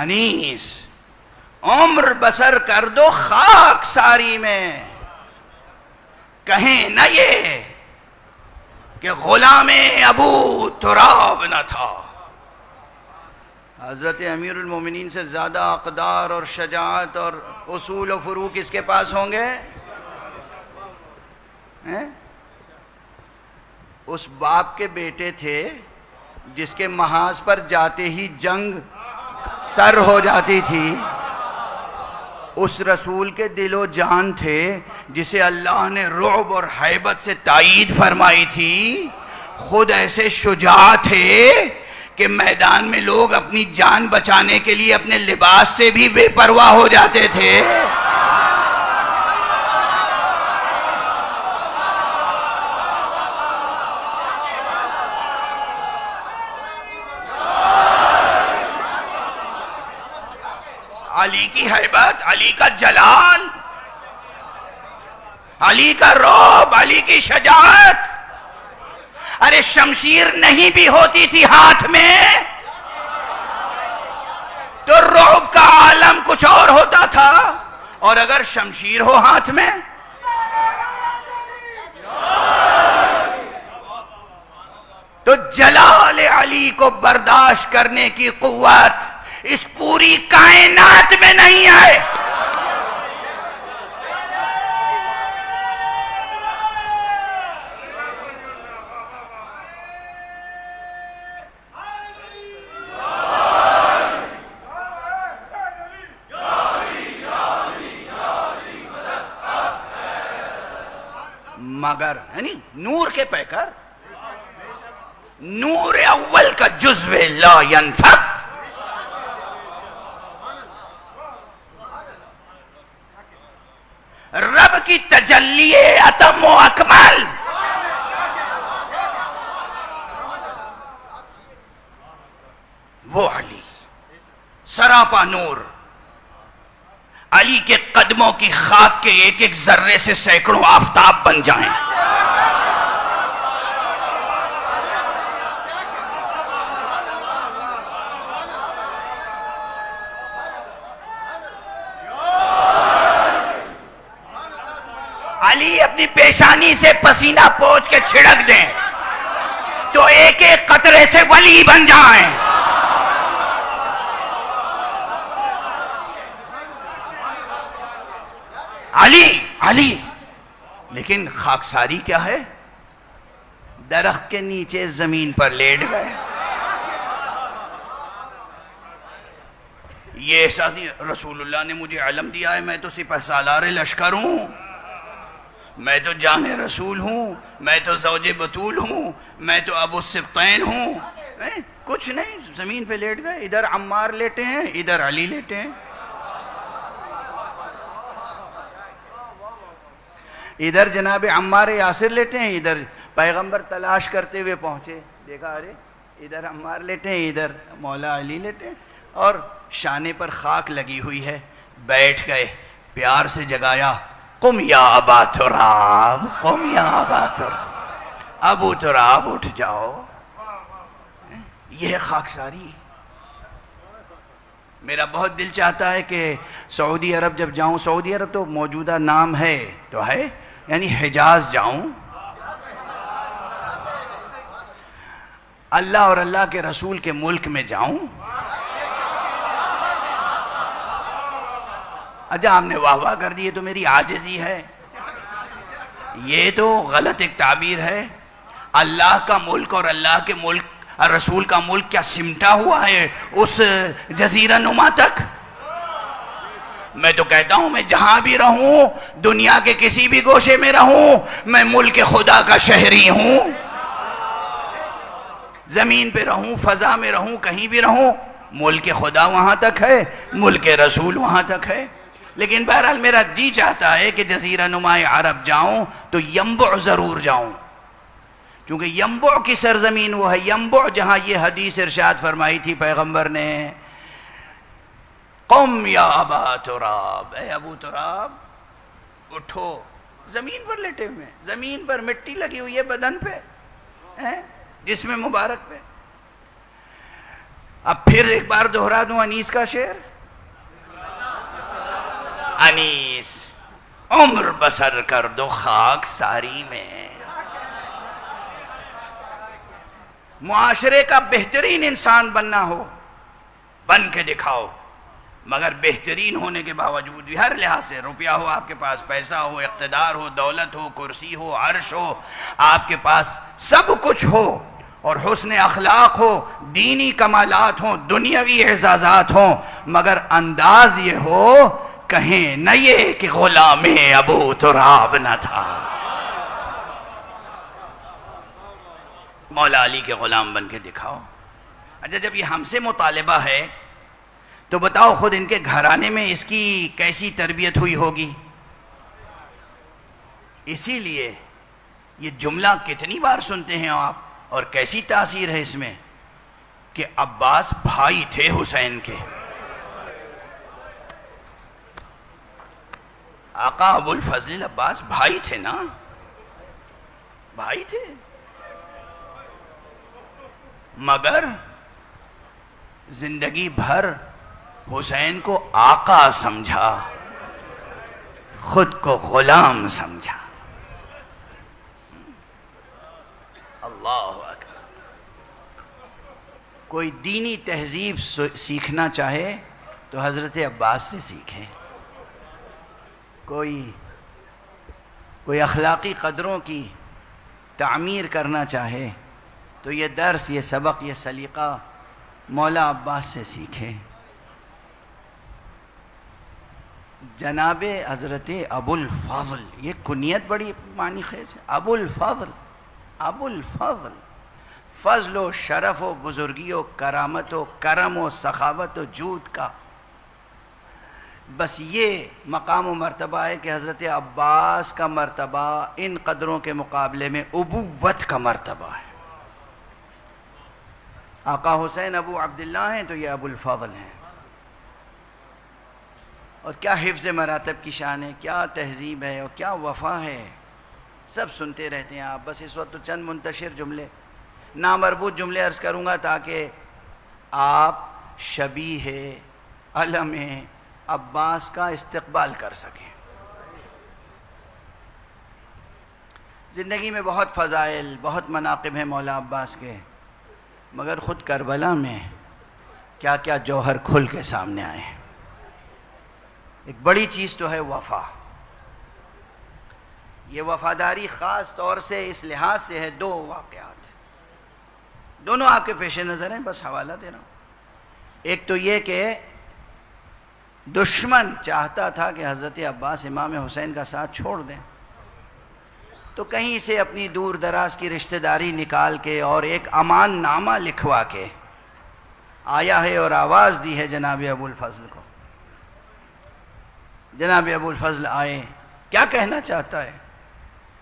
انیس عمر بسر کر دو خاک ساری میں، کہیں نہ یہ کہ غلام ابو تراب نہ تھا۔ حضرت امیر المومنین سے زیادہ اقدار اور شجاعت اور اصول و فروع کس کے پاس ہوں گے؟ اس باپ کے بیٹے تھے جس کے محاذ پر جاتے ہی جنگ سر ہو جاتی تھی، اس رسول کے دل و جان تھے جسے اللہ نے رعب اور ہیبت سے تائید فرمائی تھی، خود ایسے شجاع تھے کہ میدان میں لوگ اپنی جان بچانے کے لیے اپنے لباس سے بھی بے پرواہ ہو جاتے تھے۔ علی کی ہیبت، علی کا جلال، علی کا رعب، علی کی شجاعت۔ ارے شمشیر نہیں بھی ہوتی تھی ہاتھ میں تو رعب کا عالم کچھ اور ہوتا تھا، اور اگر شمشیر ہو ہاتھ میں تو جلال علی کو برداشت کرنے کی قوت اس پوری کائنات میں نہیں ہے. مگر یعنی نور کے پیکر، نور اول کا جزو لا ينفق، رب کی تجلی اتم و اکمل، وہ علی سراپا نور. علی کے قدموں کی خاک کے ایک ایک ذرے سے سینکڑوں آفتاب بن جائیں. علی اپنی پیشانی سے پسینہ پوچھ کے چھڑک دیں تو ایک ایک قطرے سے ولی بن جائیں. علی لیکن خاکساری کیا ہے؟ درخت کے نیچے زمین پر لیٹ گئے. یہ احساس نہیں رسول اللہ نے مجھے علم دیا ہے، میں تو سپہ سالار لشکر ہوں، میں تو جان رسول ہوں، میں تو زوج بطول ہوں، میں تو ابو السبطین ہوں. کچھ نہیں، زمین پہ لیٹ گئے. ادھر عمار لیٹے ہیں، ادھر علی لیٹے ہیں. ادھر جناب عمار یاسر لیٹے ہیں، ادھر پیغمبر تلاش کرتے ہوئے پہنچے، دیکھا ارے ادھر عمار لیٹے ہیں، ادھر مولا علی لیٹے ہیں، اور شانے پر خاک لگی ہوئی ہے. بیٹھ گئے، پیار سے جگایا، قم یا ابا تراب، قم یا ابا تراب، ابو تراب اٹھ جاؤ. یہ ہے خاکساری. میرا بہت دل چاہتا ہے کہ سعودی عرب جب جاؤں، سعودی عرب تو موجودہ نام ہے تو ہے، یعنی حجاز جاؤں، اللہ اور اللہ کے رسول کے ملک میں جاؤں. اچھا آپ نے واہ واہ کر دی، یہ تو میری عاجزی ہے. یہ تو غلط ایک تعبیر ہے. اللہ کا ملک اور اللہ کے ملک رسول کا ملک کیا سمٹا ہوا ہے اس جزیرہ نما تک؟ میں تو کہتا ہوں میں جہاں بھی رہوں، دنیا کے کسی بھی گوشے میں رہوں، میں ملک خدا کا شہری ہوں. زمین پہ رہوں، فضا میں رہوں، کہیں بھی رہوں، ملک خدا وہاں تک ہے، ملک رسول وہاں تک ہے. لیکن بہرحال میرا جی چاہتا ہے کہ جزیرہ نما عرب جاؤں تو ینبع ضرور جاؤں، کیونکہ ینبع کی سرزمین وہ ہے، ینبع جہاں یہ حدیث ارشاد فرمائی تھی پیغمبر نے، قم یا ابا تراب، اے ابو تراب اٹھو. زمین پر لیٹے ہوئے، زمین پر مٹی لگی ہوئی ہے بدن پہ، جسم مبارک پہ. اب پھر ایک بار دہرا دوں انیس کا شعر. انیس عمر بسر کر دو خاک ساری میں، معاشرے کا بہترین انسان بننا ہو بن کے دکھاؤ، مگر بہترین ہونے کے باوجود بھی ہر لحاظ سے، روپیہ ہو آپ کے پاس، پیسہ ہو، اقتدار ہو، دولت ہو، کرسی ہو، عرش ہو، آپ کے پاس سب کچھ ہو، اور حسن اخلاق ہو، دینی کمالات ہوں، دنیاوی اعزازات ہوں، مگر انداز یہ ہو کہیں نہ یہ کہ غلام ابو تراب نہ تھا. مولا علی کے غلام بن کے دکھاؤ. اچھا جب یہ ہم سے مطالبہ ہے تو بتاؤ خود ان کے گھرانے میں اس کی کیسی تربیت ہوئی ہوگی. اسی لیے یہ جملہ کتنی بار سنتے ہیں آپ، اور کیسی تاثیر ہے اس میں کہ عباس بھائی تھے حسین کے. آقا ابو الفضل عباس بھائی تھے نا، بھائی تھے، مگر زندگی بھر حسین کو آقا سمجھا. خود کو غلام سمجھا. اللہ اکبر. کوئی دینی تہذیب سیکھنا چاہے تو حضرت عباس سے سیکھے. کوئی اخلاقی قدروں کی تعمیر کرنا چاہے تو یہ درس، یہ سبق، یہ سلیقہ مولا عباس سے سیکھے. جناب حضرت ابو الفضل، یہ کنیت بڑی معنی خیز ہے. ابو الفضل، ابو الفضل، فضل و شرف و بزرگی و کرامت و کرم و سخاوت و جود کا بس یہ مقام و مرتبہ ہے کہ حضرت عباس کا مرتبہ ان قدروں کے مقابلے میں ابوت کا مرتبہ ہے. آقا حسین ابو عبداللہ ہیں تو یہ ابو الفضل ہیں. اور کیا حفظ مراتب کی شان ہے، کیا تہذیب ہے اور کیا وفا ہے. سب سنتے رہتے ہیں آپ. بس اس وقت تو چند منتشر جملے، نامربوط جملے عرض کروں گا تاکہ آپ شبیہ علم عباس کا استقبال کر سکیں. زندگی میں بہت فضائل، بہت مناقب ہیں مولا عباس کے، مگر خود کربلا میں کیا کیا جوہر کھل کے سامنے آئے. ایک بڑی چیز تو ہے وفا. یہ وفاداری خاص طور سے اس لحاظ سے ہے. دو واقعات دونوں آپ کے پیش نظر ہیں، بس حوالہ دے رہا ہوں. ایک تو یہ کہ دشمن چاہتا تھا کہ حضرت عباس امام حسین کا ساتھ چھوڑ دیں، تو کہیں سے اپنی دور دراز کی رشتہ داری نکال کے اور ایک امان نامہ لکھوا کے آیا ہے اور آواز دی ہے جناب ابو الفضل کو. جناب ابو الفضل آئے. کیا کہنا چاہتا ہے؟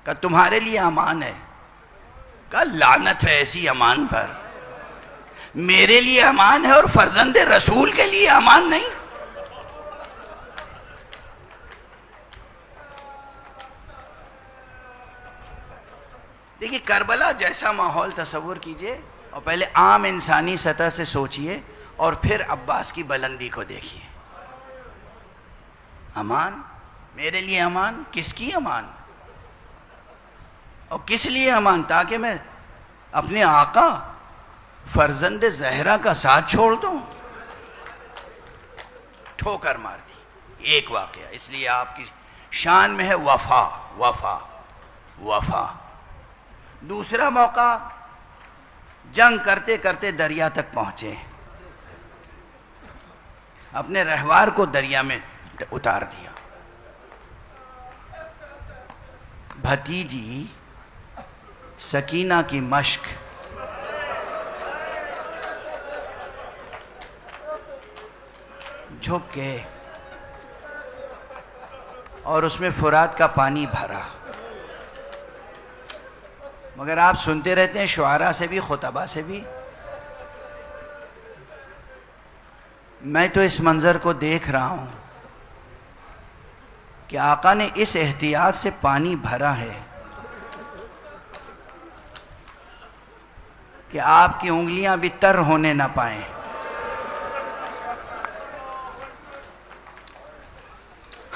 کہ تمہارے لیے امان ہے. کہ لعنت ہے ایسی امان پر. میرے لیے امان ہے اور فرزند رسول کے لیے امان نہیں. دیکھیے کربلا جیسا ماحول تصور کیجئے اور پہلے عام انسانی سطح سے سوچئے اور پھر عباس کی بلندی کو دیکھیے. امان، میرے لیے امان. کس کی امان اور کس لیے امان؟ تاکہ میں اپنے آقا فرزند زہرا کا ساتھ چھوڑ دوں. ٹھوکر مار دی. ایک واقعہ اس لیے آپ کی شان میں ہے وفا وفا وفا. دوسرا موقع، جنگ کرتے کرتے دریا تک پہنچے، اپنے رہوار کو دریا میں اتار دیا. بھتیجی سکینہ کی مشق جھک کے اور اس میں فرات کا پانی بھرا. مگر آپ سنتے رہتے ہیں شعراء سے بھی، خطبہ سے بھی. میں تو اس منظر کو دیکھ رہا ہوں کہ آقا نے اس احتیاط سے پانی بھرا ہے کہ آپ کی انگلیاں بھی تر ہونے نہ پائیں.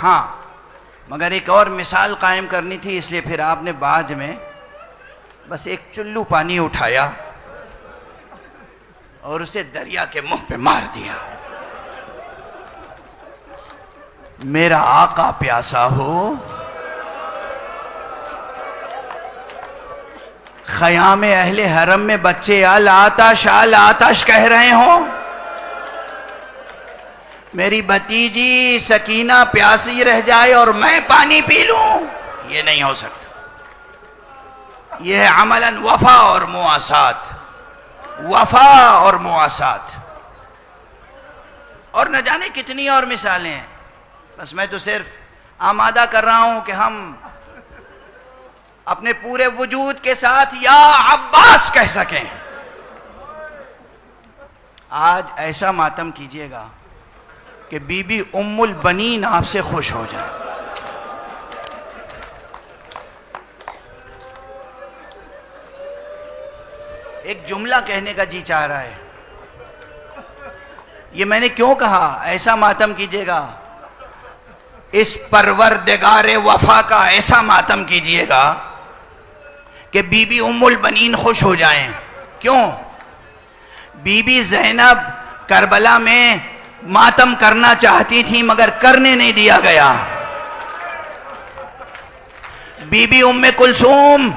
ہاں مگر ایک اور مثال قائم کرنی تھی، اس لیے پھر آپ نے بعد میں بس ایک چلو پانی اٹھایا اور اسے دریا کے منہ پہ مار دیا. میرا آقا پیاسا ہو، خیام اہل حرم میں بچے آل آتش کہہ رہے ہوں، میری بھتیجی سکینہ پیاسی رہ جائے اور میں پانی پی لوں، یہ نہیں ہو سکتا. یہ ہے عملاً وفا اور مواسات. وفا اور مواسات. اور نہ جانے کتنی اور مثالیں ہیں. بس میں تو صرف آمادہ کر رہا ہوں کہ ہم اپنے پورے وجود کے ساتھ یا عباس کہہ سکیں. آج ایسا ماتم کیجئے گا کہ بی بی ام البنین آپ سے خوش ہو جائے. ایک جملہ کہنے کا جی چاہ رہا ہے. یہ میں نے کیوں کہا ایسا ماتم کیجئے گا؟ اس پروردگار وفا کا ایسا ماتم کیجئے گا کہ بی بی ام البنین خوش ہو جائیں. کیوں؟ بی بی زینب کربلا میں ماتم کرنا چاہتی تھی مگر کرنے نہیں دیا گیا. بی بی ام کلثوم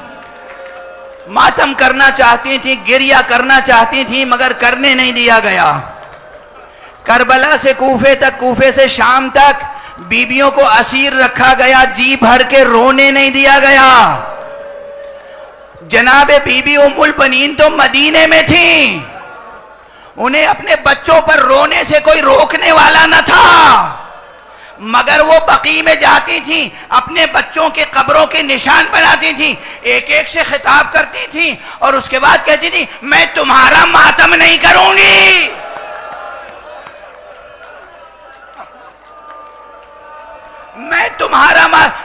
ماتم کرنا چاہتی تھی، گریہ کرنا چاہتی تھی مگر کرنے نہیں دیا گیا. کربلا سے کوفے تک، کوفے سے شام تک بیویوں کو اسیر رکھا گیا، جی بھر کے رونے نہیں دیا گیا. جناب بی بی ام البنین تو مدینے میں تھیں، انہیں اپنے بچوں پر رونے سے کوئی روکنے والا نہ تھا، مگر وہ بقیع میں جاتی تھیں، اپنے بچوں کے قبروں کے نشان بناتی تھیں، ایک ایک سے خطاب کرتی تھیں اور اس کے بعد کہتی تھیں میں تمہارا ماتم نہیں کروں گی.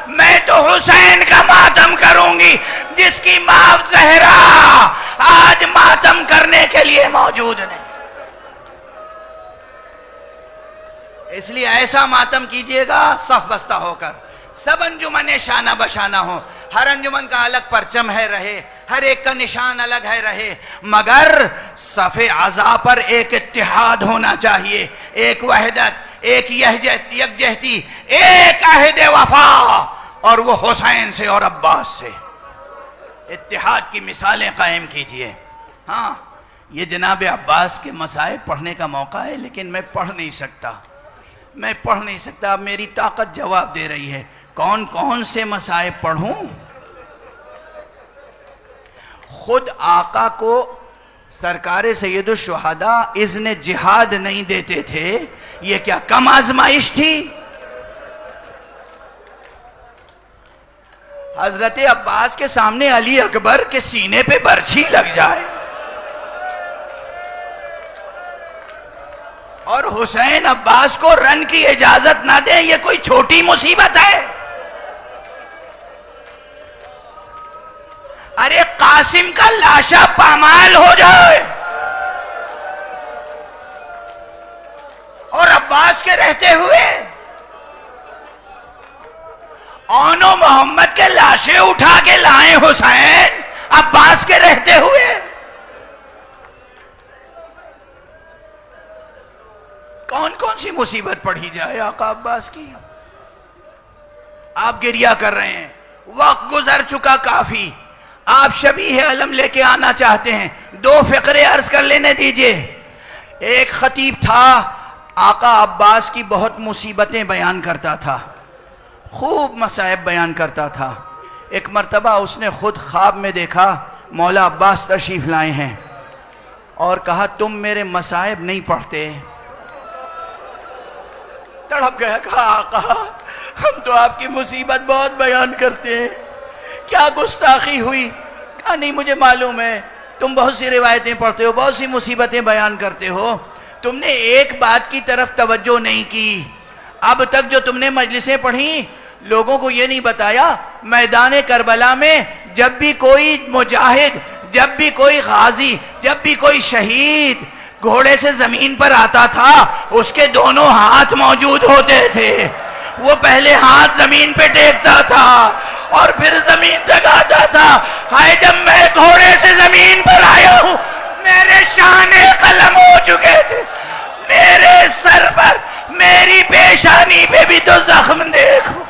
میں تو حسین کا ماتم کروں گی جس کی ماں زہرا آج ماتم کرنے کے لیے موجود نہیں. اس لیے ایسا ماتم کیجئے گا صف بستہ ہو کر، سب انجمن شانہ بشانہ ہوں، ہر انجمن کا الگ پرچم ہے رہے، ہر ایک کا نشان الگ ہے رہے، مگر صف عزا پر ایک اتحاد ہونا چاہیے، ایک وحدت، ایک یکجہتی، ایک عہد وفا، اور وہ حسین سے اور عباس سے اتحاد کی مثالیں قائم کیجئے. ہاں یہ جناب عباس کے مصائب پڑھنے کا موقع ہے لیکن میں پڑھ نہیں سکتا، اب میری طاقت جواب دے رہی ہے. کون کون سے مصائب پڑھوں؟ خود آقا کو سرکار سید الشہداء اذن جہاد نہیں دیتے تھے، یہ کیا کم آزمائش تھی؟ حضرت عباس کے سامنے علی اکبر کے سینے پہ برچھی لگ جائے اور حسین عباس کو رن کی اجازت نہ دیں، یہ کوئی چھوٹی مصیبت ہے؟ ارے قاسم کا لاشا پامال ہو جائے اور عباس کے رہتے ہوئے اونو محمد کے لاشیں اٹھا کے لائیں حسین عباس کے رہتے ہوئے. کون کون سی مصیبت پڑھی جائے آقا عباس کی؟ آپ گریہ کر رہے ہیں، وقت گزر چکا کافی، آپ شبیہ علم لے کے آنا چاہتے ہیں، 2 فقرے عرض کر لینے دیجئے. ایک خطیب تھا، آقا عباس کی بہت مصیبتیں بیان کرتا تھا، خوب مصائب بیان کرتا تھا. ایک مرتبہ اس نے خود خواب میں دیکھا مولا عباس تشریف لائے ہیں اور کہا تم میرے مصائب نہیں پڑھتے. تڑپ گیا، کہا آقا ہم تو آپ کی مصیبت بہت بیان کرتے ہیں، کیا گستاخی ہوئی؟ کہا نہیں مجھے معلوم ہے، تم بہت سی روایتیں پڑھتے ہو، بہت سی مصیبتیں بیان کرتے ہو، تم نے ایک بات کی طرف توجہ نہیں کی. اب تک جو تم نے مجلسیں پڑھیں لوگوں کو یہ نہیں بتایا میدان کربلا میں جب بھی کوئی مجاہد، جب بھی کوئی غازی، جب بھی کوئی شہید گھوڑے سے زمین پر آتا تھا اس کے دونوں ہاتھ موجود ہوتے تھے. وہ پہلے ہاتھ زمین پہ ٹیکتا تھا اور پھر زمین تک آتا تھا. ہائے جب میں گھوڑے سے زمین پر آیا ہوں میرے شانے قلم ہو چکے تھے، میرے سر پر، میری پیشانی پہ بھی تو زخم دیکھو.